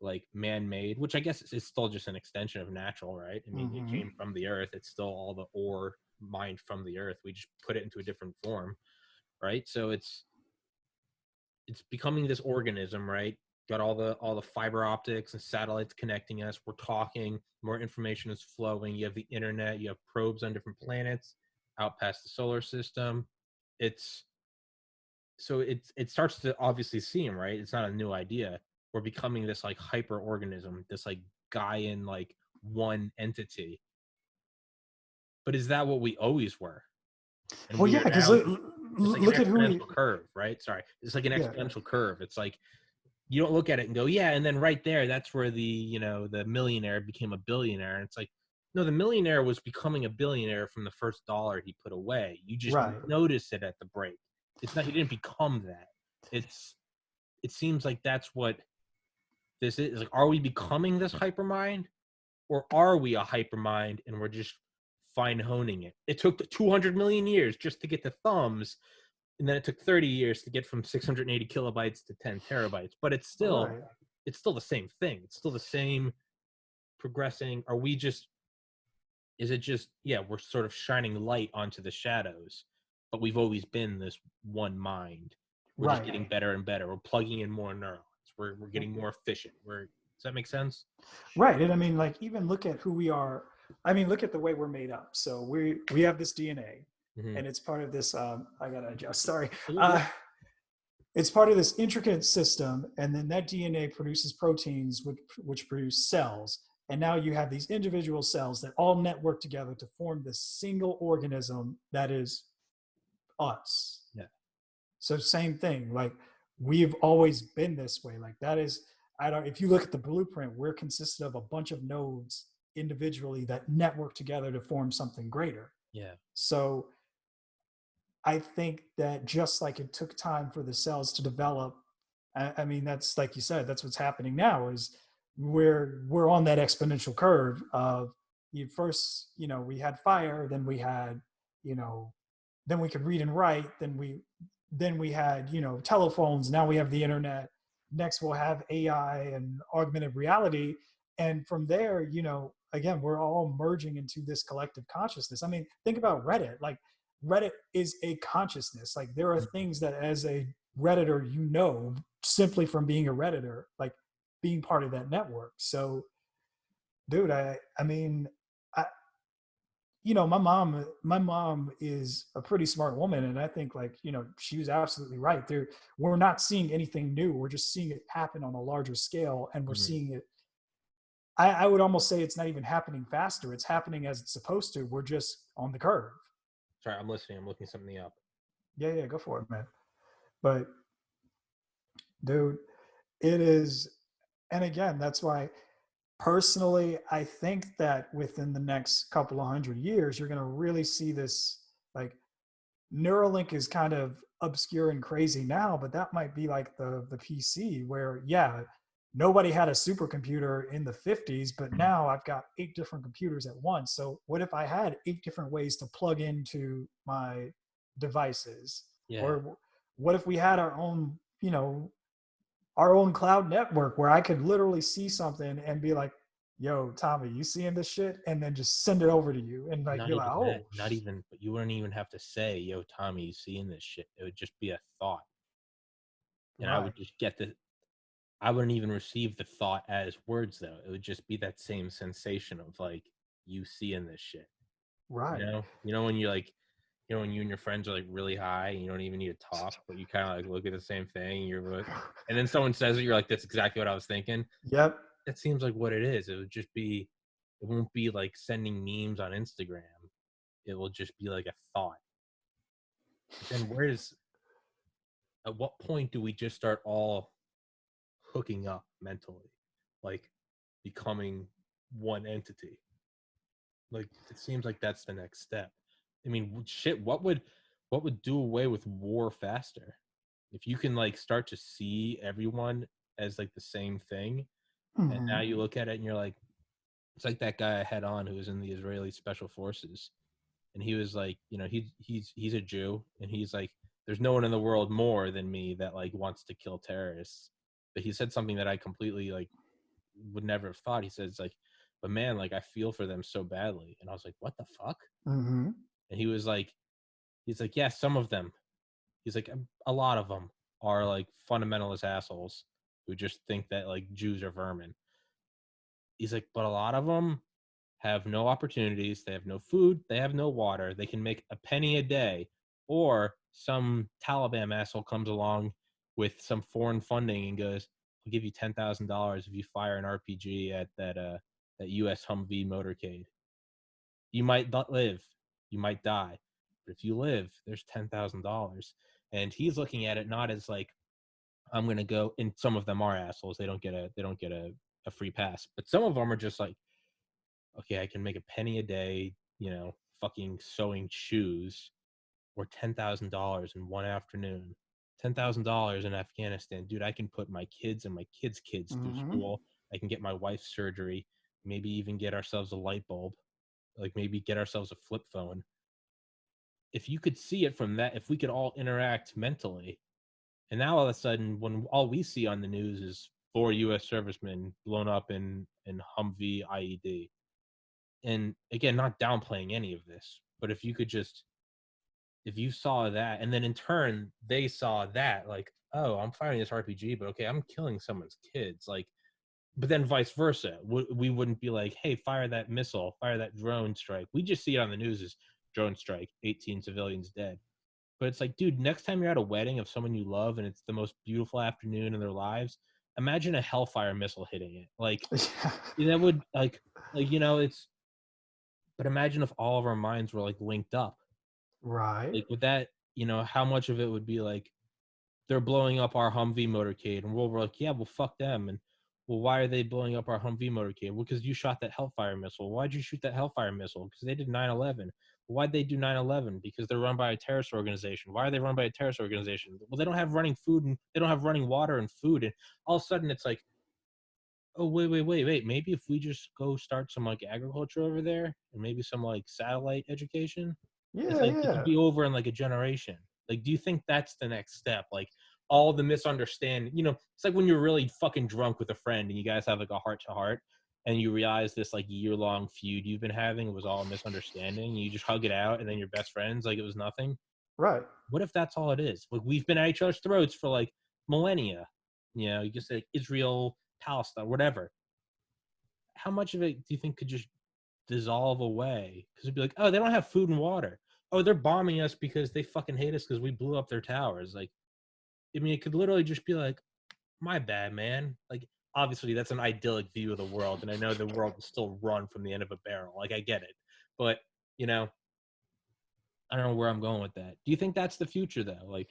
like man-made, which I guess is still just an extension of natural, right? I mean, It came from the earth. It's still all the ore mined from the earth. We just put it into a different form, right? So it's becoming this organism, right? Got all the fiber optics and satellites connecting us. We're talking, more information is flowing. You have the internet, you have probes on different planets out past the solar system. It starts to obviously seem, right? It's not a new idea. We're becoming this like hyper organism, this like Gaian like one entity. But is that what we always were? And well, yeah, because look at who curve, right? Sorry, it's like an exponential curve. It's like you don't look at it and go, yeah, and then right there, that's where the the millionaire became a billionaire. And it's like, no, the millionaire was becoming a billionaire from the first dollar he put away. You just notice it at the break. It's not, he didn't become that. It seems like that's what this is. Like, are we becoming this hypermind, or are we a hypermind and we're just fine honing it? It took 200 million years just to get the thumbs, and then it took 30 years to get from 680 kilobytes to 10 terabytes. But it's still the same thing. It's still the same progressing. Is it just, we're sort of shining light onto the shadows, but we've always been this one mind. We're just getting better and better. We're plugging in more neurons. We're getting more efficient. Does that make sense? Right. And I mean, like, even look at who we are. I mean, look at the way we're made up. So we have this DNA, and it's part of this, I gotta adjust, sorry. It's part of this intricate system, and then that DNA produces proteins which produce cells. And now you have these individual cells that all network together to form this single organism that is us. Yeah. So same thing, like we've always been this way. Like that is, if you look at the blueprint, we're consisted of a bunch of nodes individually that network together to form something greater. Yeah. So I think that just like it took time for the cells to develop, I mean, that's like you said, that's what's happening now is we're on that exponential curve of first, we had fire, then we had, then we could read and write, then we had, telephones, now we have the internet, next we'll have AI and augmented reality. And from there, again, we're all merging into this collective consciousness. I mean, think about Reddit. Like Reddit is a consciousness. Like there are things that as a Redditor, simply from being a Redditor, like being part of that network. So dude, I mean, my mom is a pretty smart woman. And I think like, she was absolutely right there. We're not seeing anything new. We're just seeing it happen on a larger scale. And we're seeing it, I would almost say it's not even happening faster. It's happening as it's supposed to. We're just on the curve. Sorry, I'm listening. I'm looking something up. Yeah, go for it, man. But dude, it is, and again, that's why personally, I think that within the next couple of 100 years, you're going to really see this. Like, Neuralink is kind of obscure and crazy now, but that might be like the PC where, yeah, nobody had a supercomputer in the 50s, but now I've got 8 different computers at once. So what if I had 8 different ways to plug into my devices? Yeah. Or what if we had our own, our own cloud network where I could literally see something and be like, yo, Tommy, you seeing this shit? And then just send it over to you. And like, Not you're like, even that. oh, Not even, but you wouldn't even have to say, yo, Tommy, you seeing this shit? It would just be a thought. And I right. would just get I wouldn't even receive the thought as words, though. It would just be that same sensation of like, you seeing this shit. Right. When you like, when you and your friends are like really high and you don't even need to talk, but you kind of like look at the same thing. And then someone says it, you're like, that's exactly what I was thinking. Yep. That seems like what it is. It won't be like sending memes on Instagram. It will just be like a thought. But then at what point do we just start all hooking up mentally, like becoming one entity? Like, it seems like that's the next step. I mean, shit, what would do away with war faster? If you can like start to see everyone as like the same thing, and Mm-hmm. now you look at it and you're like, it's like that guy I had on who was in the Israeli Special Forces, and he was like, he's a Jew, and he's like, there's no one in the world more than me that like wants to kill terrorists. But he said something that I completely like would never have thought. He says like, but man, like I feel for them so badly. And I was like, what the fuck? Mm-hmm. And he's like, yeah, some of them. He's like, a lot of them are like fundamentalist assholes who just think that like Jews are vermin. He's like, but a lot of them have no opportunities. They have no food. They have no water. They can make a penny a day. Or some Taliban asshole comes along with some foreign funding and goes, I'll give you $10,000 if you fire an RPG at that U.S. Humvee motorcade. You might not live. You might die. But if you live, there's $10,000. And he's looking at it not as like, I'm going to go, and some of them are assholes. They don't get a free pass. But some of them are just like, okay, I can make a penny a day, fucking sewing shoes, or $10,000 in one afternoon. $10,000 in Afghanistan, dude. I can put my kids and my kids' kids through Mm-hmm. school. I can get my wife's surgery. Maybe even get ourselves a light bulb. Like maybe get ourselves a flip phone. If you could see it from that, if we could all interact mentally, and now all of a sudden, when all we see on the news is 4 U.S. servicemen blown up in Humvee IED, and again, not downplaying any of this, but if you saw that, and then in turn they saw that, like, oh, I'm firing this RPG, but okay, I'm killing someone's kids, like, but then vice versa, we wouldn't be like, hey, fire that missile, fire that drone strike. We just see it on the news as drone strike, 18 civilians dead. But it's like, dude, next time you're at a wedding of someone you love and it's the most beautiful afternoon in their lives, imagine a Hellfire missile hitting it. Like, that would it's. But imagine if all of our minds were like linked up. Right. Like with that, how much of it would be like they're blowing up our Humvee motorcade, and we're like, yeah, well, fuck them. And well, why are they blowing up our Humvee motorcade? Well, because you shot that Hellfire missile. Why'd you shoot that Hellfire missile? Because they did 9/11. Why'd they do 9/11? Because they're run by a terrorist organization. Why are they run by a terrorist organization? Well, they don't have running food, and they don't have running water and food. And all of a sudden, it's like, oh, wait. Maybe if we just go start some like agriculture over there, and maybe some like satellite education, it's Yeah, like it could yeah. be over in like a generation. Like, do you think that's the next step? Like all the misunderstanding, it's like when you're really fucking drunk with a friend and you guys have like a heart to heart, and you realize this like year-long feud you've been having was all a misunderstanding. You just hug it out, and then you're best friends like it was nothing. Right. What if that's all it is? Like we've been at each other's throats for like millennia. You just say Israel, Palestine, whatever. How much of it do you think could just dissolve away? Because it'd be like, oh, they don't have food and water. Oh, they're bombing us because they fucking hate us because we blew up their towers. Like, I mean, it could literally just be like, my bad, man. Like, obviously, that's an idyllic view of the world, and I know the world will still run from the end of a barrel. Like, I get it, but I don't know where I'm going with that. Do you think that's the future, though? Like,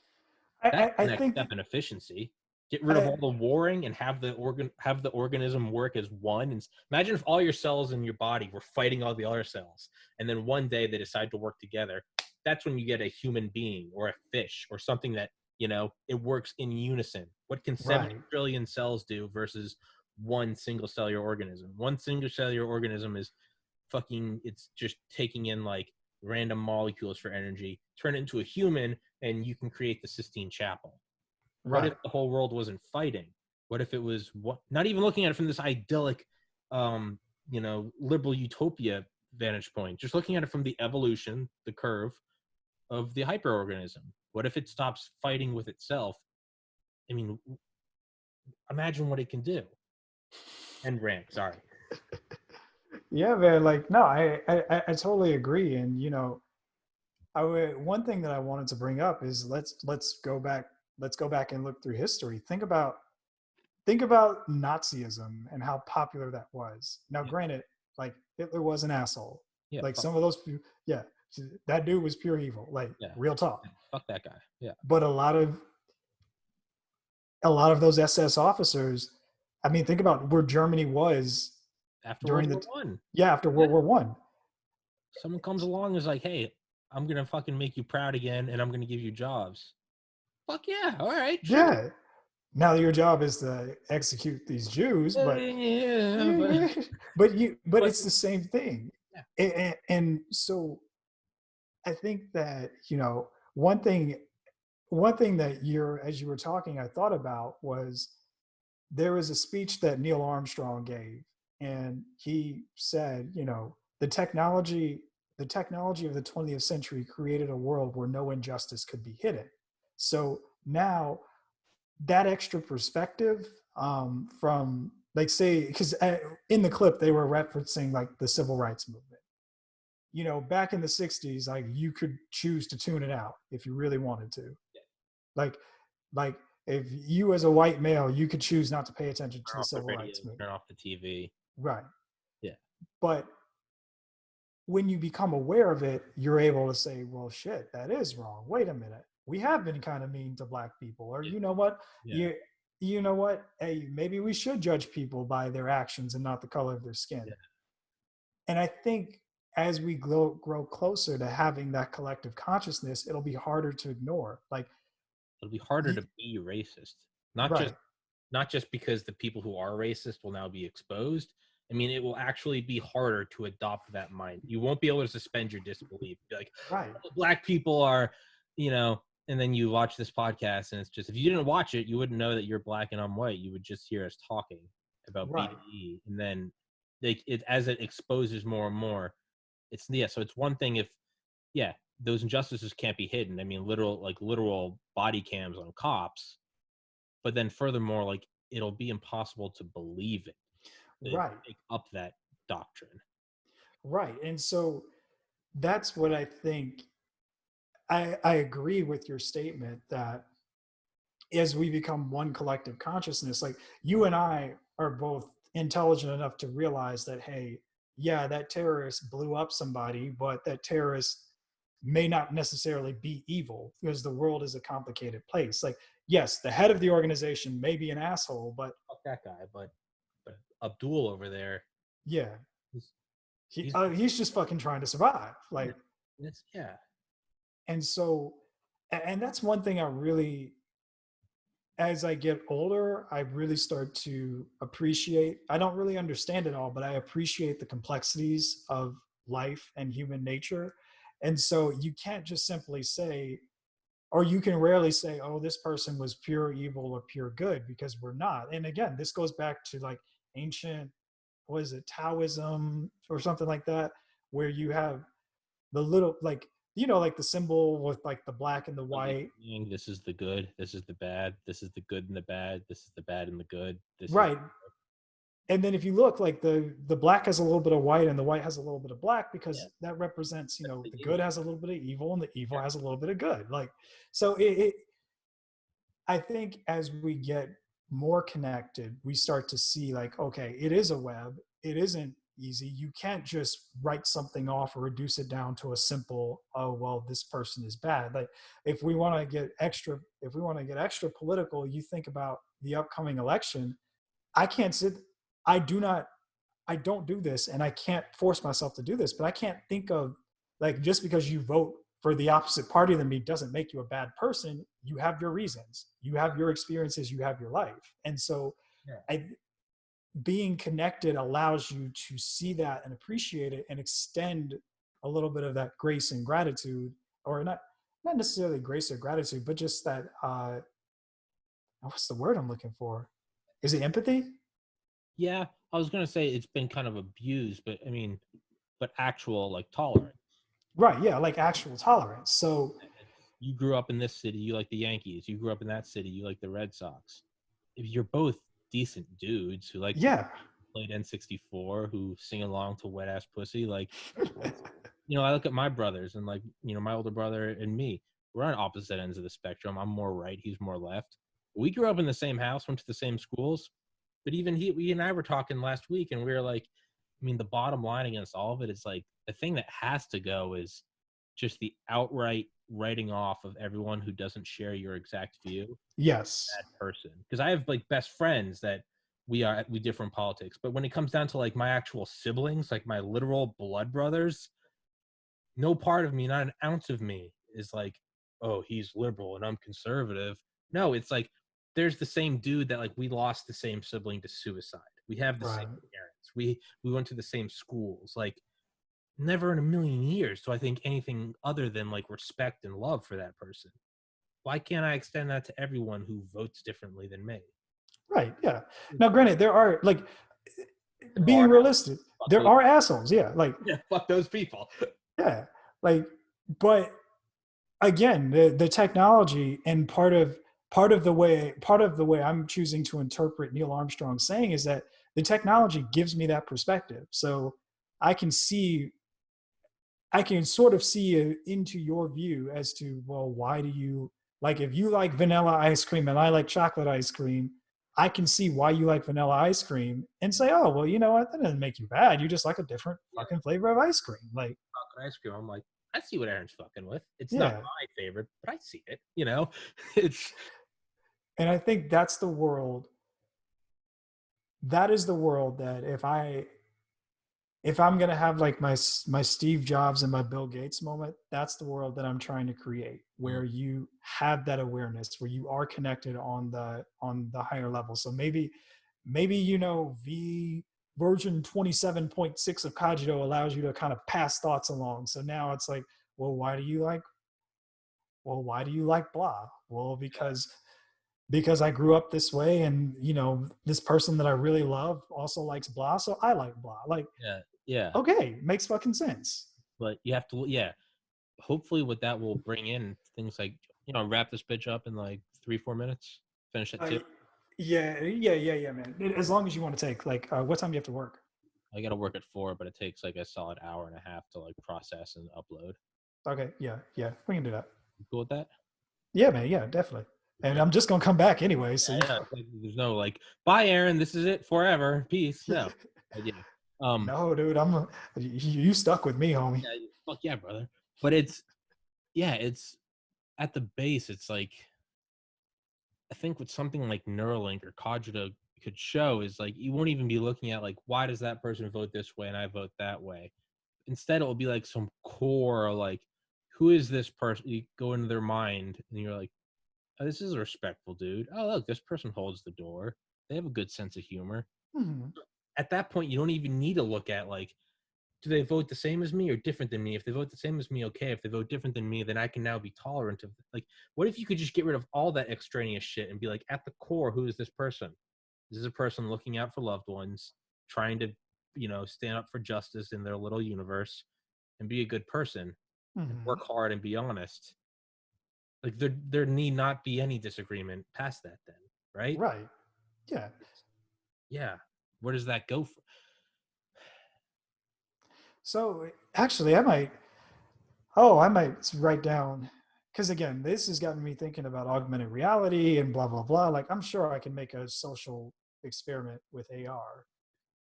that's I the next think step in efficiency. Get rid of all the warring and have the organism work as one. And imagine if all your cells in your body were fighting all the other cells, and then one day they decide to work together. That's when you get a human being or a fish or something that, you know, it works in unison. What can 70 trillion cells do versus one single cellular organism? One single cellular organism is fucking, it's just taking in like random molecules for energy, turn it into a human, and you can create the Sistine Chapel. What if the whole world wasn't fighting? What if it was not even looking at it from this idyllic, you know, liberal utopia vantage point, just looking at it from the evolution, the curve of the hyperorganism? What if it stops fighting with itself? I mean, imagine what it can do. End rant, sorry. Yeah, man. Like, no, I totally agree. And, you know, one thing that I wanted to bring up is let's go back and look through history. Think about Nazism and how popular that was. Now, granted, like Hitler was an asshole. Yeah, like some of those, yeah, that dude was pure evil. Like, real talk. Yeah, fuck that guy. Yeah. But a lot of those SS officers, I mean, think about where Germany was after World War I. Yeah, after World War I. Someone comes along and is like, "Hey, I'm gonna fucking make you proud again, and I'm gonna give you jobs." Fuck yeah! All right. Sure. Yeah. Now your job is to execute these Jews, but but it's the same thing. Yeah. And so I think that, you know, one thing that as you were talking, I thought about was there was a speech that Neil Armstrong gave, and he said, you know, the technology of the 20th century created a world where no injustice could be hidden. So now that extra perspective from, like, say, because in the clip they were referencing like the civil rights movement. You know, back in the 60s, like you could choose to tune it out if you really wanted to. Yeah. Like if you as a white male, you could choose not to pay attention to the civil rights movement. Turn off the TV. Right. Yeah. But when you become aware of it, you're able to say, well, shit, that is wrong. Wait a minute. We have been kind of mean to black people. Or you know what? Yeah. You know what? Hey, maybe we should judge people by their actions and not the color of their skin. Yeah. And I think as we grow closer to having that collective consciousness, it'll be harder to ignore. Like, it'll be harder to be racist. Not just because the people who are racist will now be exposed. I mean, it will actually be harder to adopt that mind. You won't be able to suspend your disbelief. Be like, oh, black people are, you know, and then you watch this podcast and it's just, if you didn't watch it, you wouldn't know that you're black and I'm white. You would just hear us talking about BDE. And then as it exposes more and more, so it's one thing if, those injustices can't be hidden. I mean, literal body cams on cops, but then furthermore, like it'll be impossible to believe it. Pick up that doctrine. Right. And so that's what I think. I agree with your statement that as we become one collective consciousness, like you and I are both intelligent enough to realize that, hey, yeah, that terrorist blew up somebody, but that terrorist may not necessarily be evil because the world is a complicated place. Like, yes, the head of the organization may be an asshole, but fuck that guy, but Abdul over there, he's just fucking trying to survive. Like, yeah. And so, and that's one thing I really, as I get older, I really start to appreciate. I don't really understand it all, but I appreciate the complexities of life and human nature. And so you can't just simply say, or you can rarely say, oh, this person was pure evil or pure good, because we're not. And again, this goes back to like ancient, what is it, Taoism or something like that, where you have the little, like, you know, like the symbol with like the black and the white. This is the good, this is the bad, this is the good and the bad, this is the bad and the good. And then if you look, like the black has a little bit of white and the white has a little bit of black, because that represents, you know, the good has a little bit of evil and the evil has a little bit of good. Like, so I think as we get more connected, we start to see like, okay, it is a web. It isn't easy. You can't just write something off or reduce it down to a simple, oh, well, this person is bad. Like if we want to get extra political, you think about the upcoming election, I don't do this, and I can't force myself to do this, but I can't think of, like, just because you vote for the opposite party than me doesn't make you a bad person. You have your reasons, you have your experiences, you have your life. And so being connected allows you to see that and appreciate it and extend a little bit of that grace and gratitude, or not necessarily grace or gratitude, but just that, what's the word I'm looking for? Is it empathy? Yeah, I was gonna say it's been kind of abused, but I mean, but actual like tolerance. Right. Yeah. Like actual tolerance. So You grew up in this city, you like the Yankees. You grew up in that city, you like the Red Sox. If you're both decent dudes who like to yeah. play N64, who sing along to Wet Ass Pussy, like, you know, I look at my brothers and like, you know, my older brother and me, we're on opposite ends of the spectrum. I'm more right, he's more left. We grew up in the same house, went to the same schools, but even we and I were talking last week, and we were like, I mean, the bottom line against all of it is like the thing that has to go is just the outright writing off of everyone who doesn't share your exact view. Yes. That person, because I have like best friends that we differ in politics, but when it comes down to like my actual siblings, like my literal blood brothers, no part of me, not an ounce of me is like, oh, he's liberal and I'm conservative. No, it's like there's the same dude that like we lost the same sibling to suicide. We have the Right. same parents. We went to the same schools. Like never in a million years do I think anything other than like respect and love for that person. Why can't I extend that to everyone who votes differently than me? Right. Yeah. Now, granted, there are, like, There being are realistic, there are assholes. Yeah. Like, yeah, fuck those people. yeah. Like, but again, the technology, and part of the way I'm choosing to interpret Neil Armstrong's saying is that the technology gives me that perspective. So I can sort of see into your view as to, well, why do you like, if you like vanilla ice cream and I like chocolate ice cream, I can see why you like vanilla ice cream and say, oh, well, you know what? That doesn't make you bad. You just like a different fucking flavor of ice cream. Like, Chocolate ice cream. I'm like, I see what Aaron's fucking with. It's not yeah. my favorite, but I see it. You know, it's. And I think that is the world that if I'm going to have like my Steve Jobs and my Bill Gates moment, that's the world that I'm trying to create, where you have that awareness, where you are connected on the higher level. So maybe, you know, version 27.6 of Cogito allows you to kind of pass thoughts along. So now it's like, well, why do you like blah? Well, because I grew up this way, and you know, this person that I really love also likes blah, so I like blah. Like, yeah. Okay, makes fucking sense. But you have to, hopefully what that will bring in things like, you know, wrap this bitch up in like 3-4 minutes, finish at 2. Yeah, man. As long as you want to take, like, what time do you have to work? I gotta work at 4, but it takes like a solid hour and a half to like process and upload. Okay, yeah, we can do that. You cool with that? Yeah, man, yeah, definitely. And Yeah. I'm just gonna come back anyway, so There's no like, bye Aaron, this is it forever, peace. No. But yeah. No, dude, you stuck with me, homie. Yeah, fuck yeah, brother. But it's at the base, it's like, I think what something like Neuralink or Cogito could show is like, you won't even be looking at like, why does that person vote this way and I vote that way? Instead, it will be like some core, like, who is this person? You go into their mind and you're like, oh, this is a respectful dude. Oh, look, this person holds the door. They have a good sense of humor. Mm-hmm. At that point, you don't even need to look at like, do they vote the same as me or different than me? If they vote the same as me, okay. If they vote different than me, then I can now be tolerant of, like, what if you could just get rid of all that extraneous shit and be like, at the core, who is this person? This is a person looking out for loved ones, trying to, you know, stand up for justice in their little universe and be a good person and work hard and be honest. Like, there need not be any disagreement past that then, right? Right. Yeah. Yeah. Where does that go for? So actually, I might write down, because again, this has gotten me thinking about augmented reality and blah blah blah. Like, I'm sure I can make a social experiment with AR.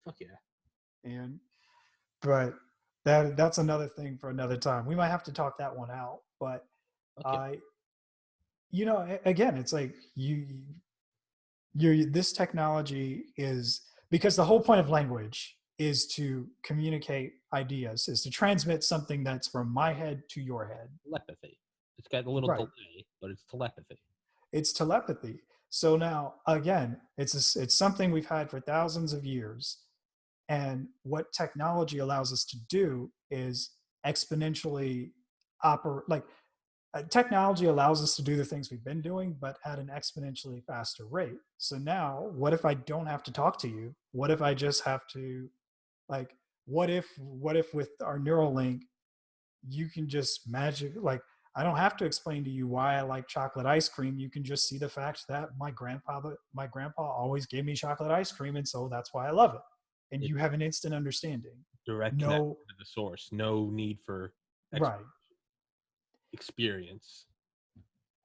Fuck yeah. But that's another thing for another time. We might have to talk that one out. But Okay. you know, again, it's like this technology is, because the whole point of language is to communicate ideas, is to transmit something that's from my head to your head. Telepathy. It's got a little Right. delay, but it's telepathy. It's telepathy. So now, again, it's something we've had for thousands of years. And what technology allows us to do is exponentially technology allows us to do the things we've been doing, but at an exponentially faster rate. So now, what if I don't have to talk to you? What if I just have to, like, what if with our neural link, you can just I don't have to explain to you why I like chocolate ice cream. You can just see the fact that my grandpa always gave me chocolate ice cream, and so that's why I love it. And you have an instant understanding. Direct connection to the source. No need for experience.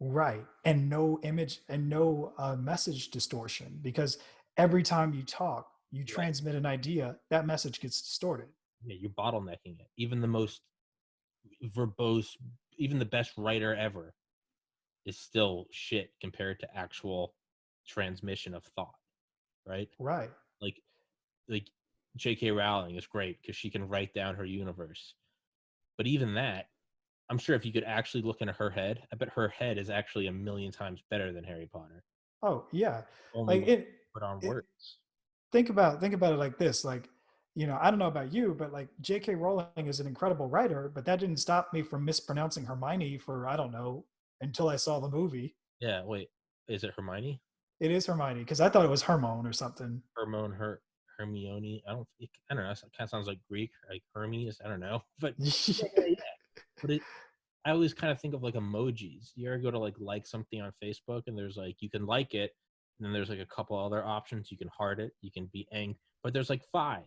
Right. And no image and no message distortion, because every time you talk, you transmit an idea, that message gets distorted. Yeah, you're bottlenecking it. Even the most verbose, even the best writer ever is still shit compared to actual transmission of thought, right? Right. Like J.K. Rowling is great because she can write down her universe. But even that, I'm sure if you could actually look into her head, I bet her head is actually 1,000,000 times better than Harry Potter. Oh yeah. Only put on words. Think about it like this. Like, I don't know about you, but like J.K. Rowling is an incredible writer, but that didn't stop me from mispronouncing Hermione for, I don't know, until I saw the movie. Yeah, wait. Is it Hermione? It is Hermione, because I thought it was Hermione or something. Hermione. I don't know. It kind of sounds like Greek, like Hermes. I don't know. But yeah. But I always kind of think of like emojis. You ever go to like something on Facebook, and there's like, you can like it, and then there's like a couple other options. You can heart it, you can be angry, but there's like 5.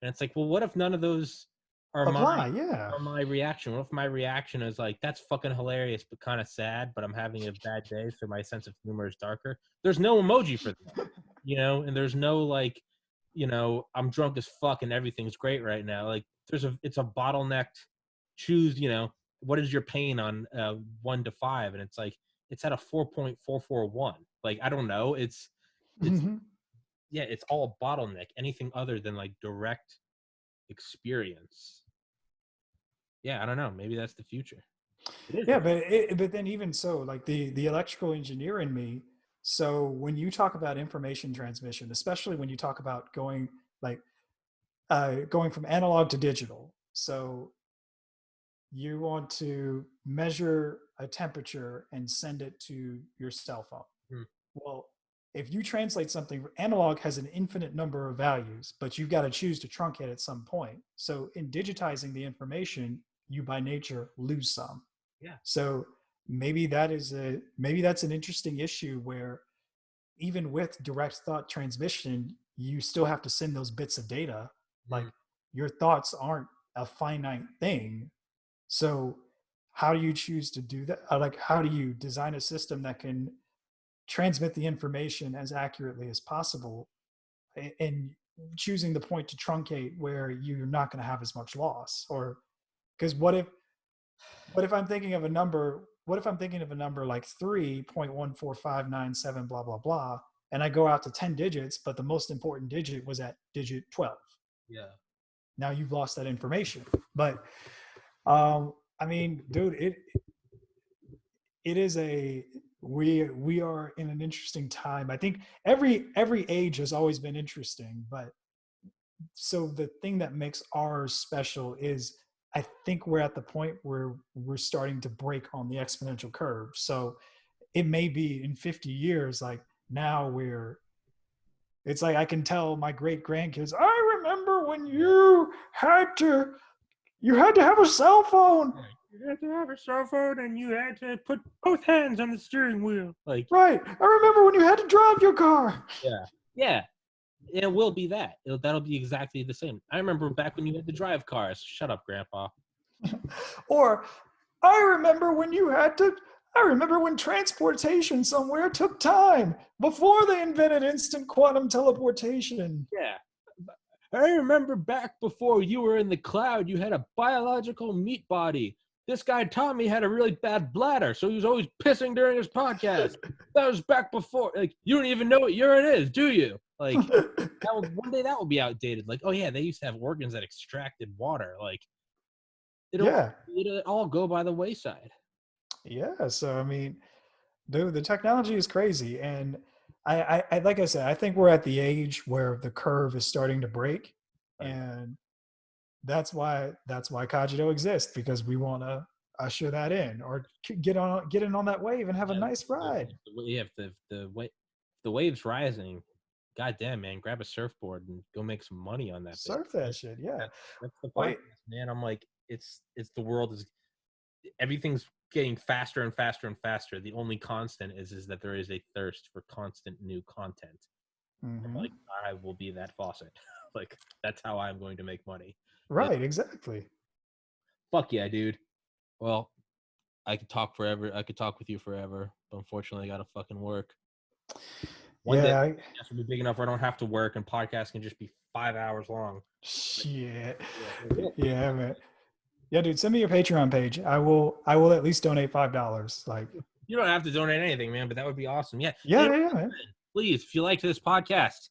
And it's like, well, what if none of those are my reaction? What if my reaction is like, that's fucking hilarious, but kind of sad, but I'm having a bad day, so my sense of humor is darker? There's no emoji for that, and there's no like, I'm drunk as fuck and everything's great right now. Like it's a bottlenecked choose, what is your pain on 1 to 5? And it's like, it's at a 4.441. Like, I don't know. It's yeah, it's all bottleneck. Anything other than like direct experience. Yeah, I don't know. Maybe that's the future. Yeah, but then even so, like the electrical engineer in me. So when you talk about information transmission, especially when you talk about going from analog to digital, so you want to measure a temperature and send it to your cell phone. Well, if you translate something, analog has an infinite number of values, but you've got to choose to truncate at some point. So in digitizing the information, you by nature lose some. Yeah. So maybe that's an interesting issue where even with direct thought transmission, you still have to send those bits of data. Like your thoughts aren't a finite thing. So how do you choose to do that? Like, how do you design a system that can transmit the information as accurately as possible, and choosing the point to truncate where you're not going to have as much loss? Or because what if I'm thinking of a number like 3.145997 blah blah blah, and I go out to 10 digits, but the most important digit was at digit 12? Yeah. Now you've lost that information. But I mean, dude, it is we are in an interesting time. I think every age has always been interesting, but so the thing that makes ours special is I think we're at the point where we're starting to break on the exponential curve. So it may be in 50 years, like now it's like I can tell my great grandkids, I remember when you had to have a cell phone. You had to have a cell phone, and you had to put both hands on the steering wheel. Like, right. I remember when you had to drive your car. Yeah. It will be that. That'll be exactly the same. I remember back when you had to drive cars. Shut up, Grandpa. Or I remember when transportation somewhere took time before they invented instant quantum teleportation. Yeah. I remember back before you were in the cloud, you had a biological meat body. this guy Tommy had a really bad bladder, so he was always pissing during his podcast. That was back before. Like, you don't even know what year it is, do you? Like, one day that will be outdated. Like, oh yeah, they used to have organs that extracted water. Like, it'll all go by the wayside. Yeah. So I mean, dude, the technology is crazy, and I like I said, I think we're at the age where the curve is starting to break, Right. and that's why Cogito exists, because we want to usher that in, or get in on that wave and have a nice ride. If the wave's rising, goddamn man, grab a surfboard and go make some money on that. Surf that shit, yeah. That's the podcast, man. I'm like, it's the world is, everything's getting faster and faster and faster. The only constant is that there is a thirst for constant new content. Mm-hmm. Like, I will be that faucet. Like, that's how I'm going to make money. Right, exactly. Fuck yeah, dude. Well, I could talk forever. I could talk with you forever, but unfortunately, I gotta fucking work. One day, podcast will be big enough where I don't have to work, and podcasts can just be 5 hours long. Shit. Yeah, man. Yeah, dude. Send me your Patreon page. I will at least donate $5. Like, you don't have to donate anything, man, but that would be awesome. Yeah. Yeah, man. Please, if you like this podcast,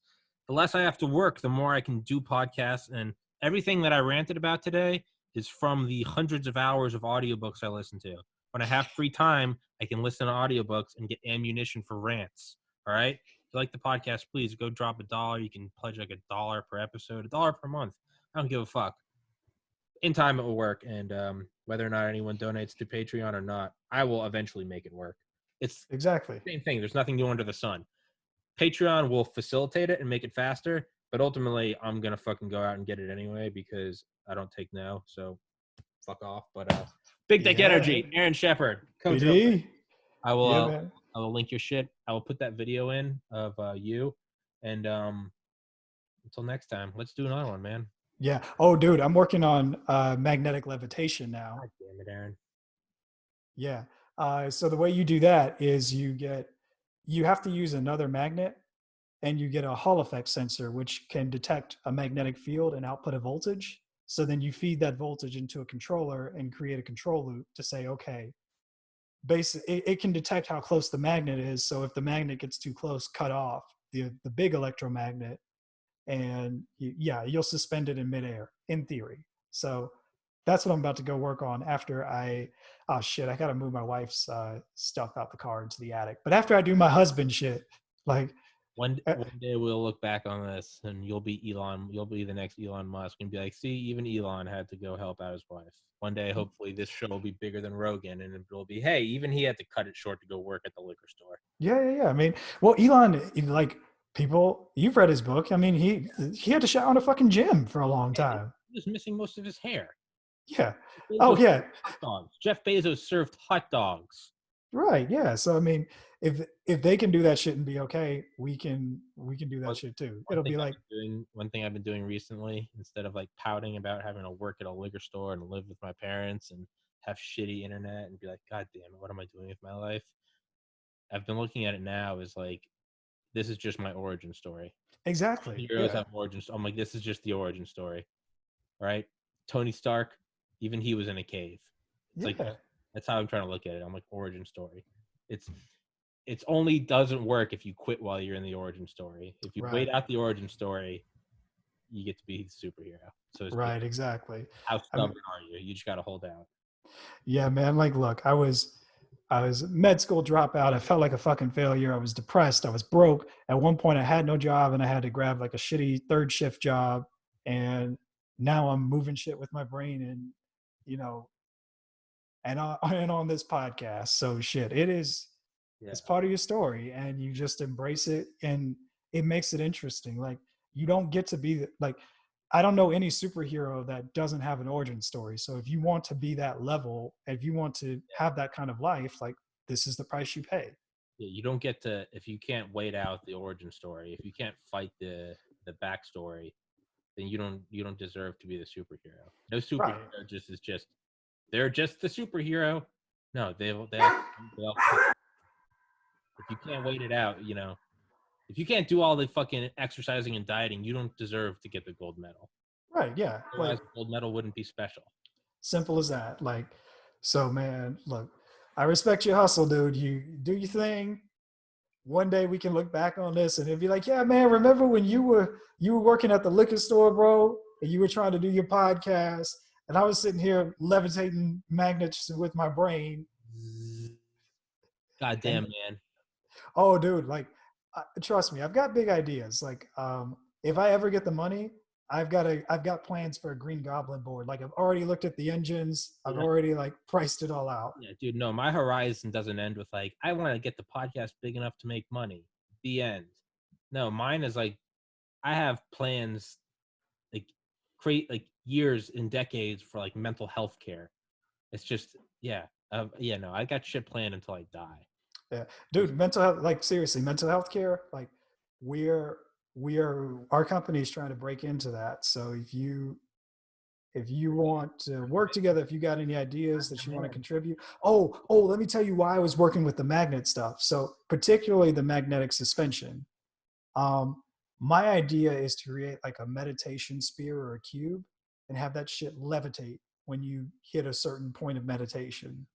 the less I have to work, the more I can do podcasts. And everything that I ranted about today is from the hundreds of hours of audiobooks I listen to. When I have free time, I can listen to audiobooks and get ammunition for rants. All right? If you like the podcast, please go drop $1. You can pledge like $1 per episode, $1 per month. I don't give a fuck. In time, it will work. And whether or not anyone donates to Patreon or not, I will eventually make it work. It's exactly the same thing. There's nothing new under the sun. Patreon will facilitate it and make it faster, but ultimately I'm going to fucking go out and get it anyway because I don't take no, so fuck off. But Big Dick Energy, Aaron Shepard. I will link your shit. I will put that video in of you. And until next time, let's do another one, man. Yeah. Oh, dude, I'm working on magnetic levitation now. God damn it, Aaron. Yeah. So the way you do that is you have to use another magnet, and you get a Hall effect sensor, which can detect a magnetic field and output a voltage. So then you feed that voltage into a controller and create a control loop to say, okay, it can detect how close the magnet is. So if the magnet gets too close, cut off the big electromagnet, and you'll suspend it in midair, in theory. So that's what I'm about to go work on after I got to move my wife's stuff out the car into the attic. But after I do my husband shit, like one day we'll look back on this and you'll be the next Elon Musk and be like, see, even Elon had to go help out his wife. One day, hopefully this show will be bigger than Rogan and it'll be, hey, even he had to cut it short to go work at the liquor store. Yeah. I mean, well, Elon, like, people, you've read his book. I mean, he had to shower in a fucking gym for a long time. He was missing most of his hair. Yeah. Oh, yeah. Hot dogs. Jeff Bezos served hot dogs. Right. Yeah. So I mean, if they can do that shit and be okay, we can do that shit too. It'll be like one thing I've been doing recently, instead of like pouting about having to work at a liquor store and live with my parents and have shitty internet and be like, God damn it, what am I doing with my life? I've been looking at it now as like, this is just my origin story. Exactly. Heroes have origins. I'm like, this is just the origin story. Right? Tony Stark, even he was in a cave. It's like, that's how I'm trying to look at it. I'm like, origin story. It's only doesn't work if you quit while you're in the origin story. If you wait out the origin story, you get to be the superhero. So right, exactly. How stubborn are you? You just got to hold out. Yeah, man. Like, look, I was med school dropout. I felt like a fucking failure. I was depressed. I was broke. At one point I had no job and I had to grab like a shitty third shift job. And now I'm moving shit with my brain and, and on this podcast. So shit, it's part of your story and you just embrace it and it makes it interesting. Like, you don't get to be like, I don't know any superhero that doesn't have an origin story. So if you want to be that level, if you want to have that kind of life, like, this is the price you pay. Yeah, you don't get to, if you can't wait out the origin story, if you can't fight the backstory, then you don't deserve to be the superhero. No superhero they're just the superhero. No, they'll if you can't wait it out, if you can't do all the fucking exercising and dieting, you don't deserve to get the gold medal. Right, yeah. Otherwise, the gold medal wouldn't be special. Simple as that. Like, So, man, look, I respect your hustle, dude. You do your thing. One day we can look back on this and it'd be like, yeah, man, remember when you were working at the liquor store, bro, and you were trying to do your podcast, and I was sitting here levitating magnets with my brain. God damn, And man. oh, dude, like, trust me, I've got big ideas. Like, if I ever get the money, I've got plans for a Green Goblin board. Like, I've already looked at the engines. I've Yeah. already like priced it all out. Yeah, dude, no, my horizon doesn't end with like, I want to get the podcast big enough to make money. The end. No, mine is like, I have plans like create like years and decades for like mental health care. It's just, no, I got shit planned until I die. Yeah, dude, mental health, like seriously, mental health care, like our company is trying to break into that. So if you want to work together, if you got any ideas that you want to contribute. Oh, let me tell you why I was working with the magnet stuff. So particularly the magnetic suspension. My idea is to create like a meditation sphere or a cube and have that shit levitate when you hit a certain point of meditation.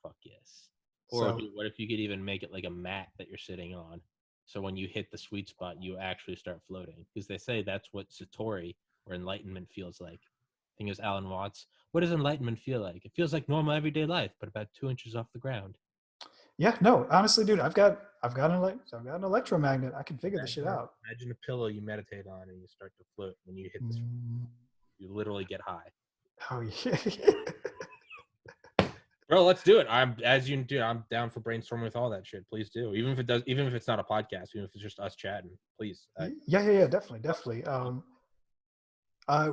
Fuck yes. Or So, dude, what if you could even make it like a mat that you're sitting on? So when you hit the sweet spot, you actually start floating. Because they say that's what Satori or enlightenment feels like. I think it was Alan Watts. What does enlightenment feel like? It feels like normal everyday life, but about 2 inches off the ground. yeah, no, honestly, dude, I've got an electromagnet. I can figure this shit out. Imagine a pillow you meditate on and you start to float when you hit this. You literally get high. Oh yeah. Bro, let's do it. I'm down for brainstorming with all that shit. Please do. Even if it's not a podcast, even if it's just us chatting, please. Yeah, definitely.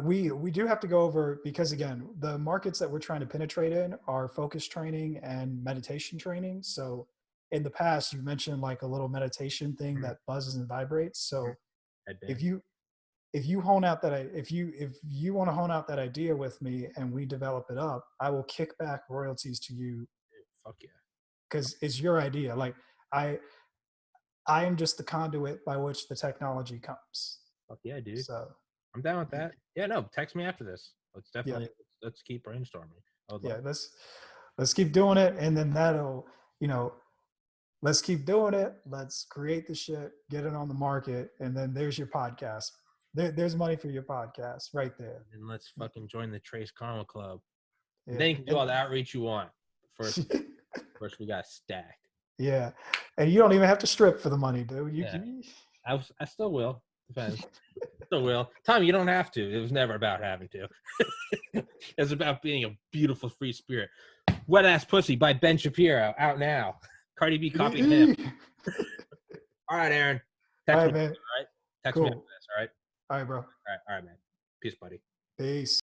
We do have to go over, because again, the markets that we're trying to penetrate in are focus training and meditation training. So in the past, you mentioned like a little meditation thing that buzzes and vibrates. So if you want to hone out that idea with me and we develop it up, I will kick back royalties to you. Fuck yeah. Because it's your idea. Like I am just the conduit by which the technology comes. Fuck yeah, dude. So I'm down with that. Yeah, no, text me after this. Let's keep brainstorming. Let's keep doing it, and then let's keep doing it. Let's create the shit, get it on the market, and then there's your podcast. There's money for your podcast right there. And let's fucking join the Trace Karma Club. Yeah. Then you can do all the outreach you want. First we got stacked. Yeah, and you don't even have to strip for the money, dude. I still will. Depends. Still will. Tom, you don't have to. It was never about having to. It's about being a beautiful free spirit. Wet Ass Pussy by Ben Shapiro, out now. Cardi B copying him. All right, Aaron. Text me. Man. All right. Text Cool. me after this. All right. All right, bro. All right, man. Peace, buddy. Peace.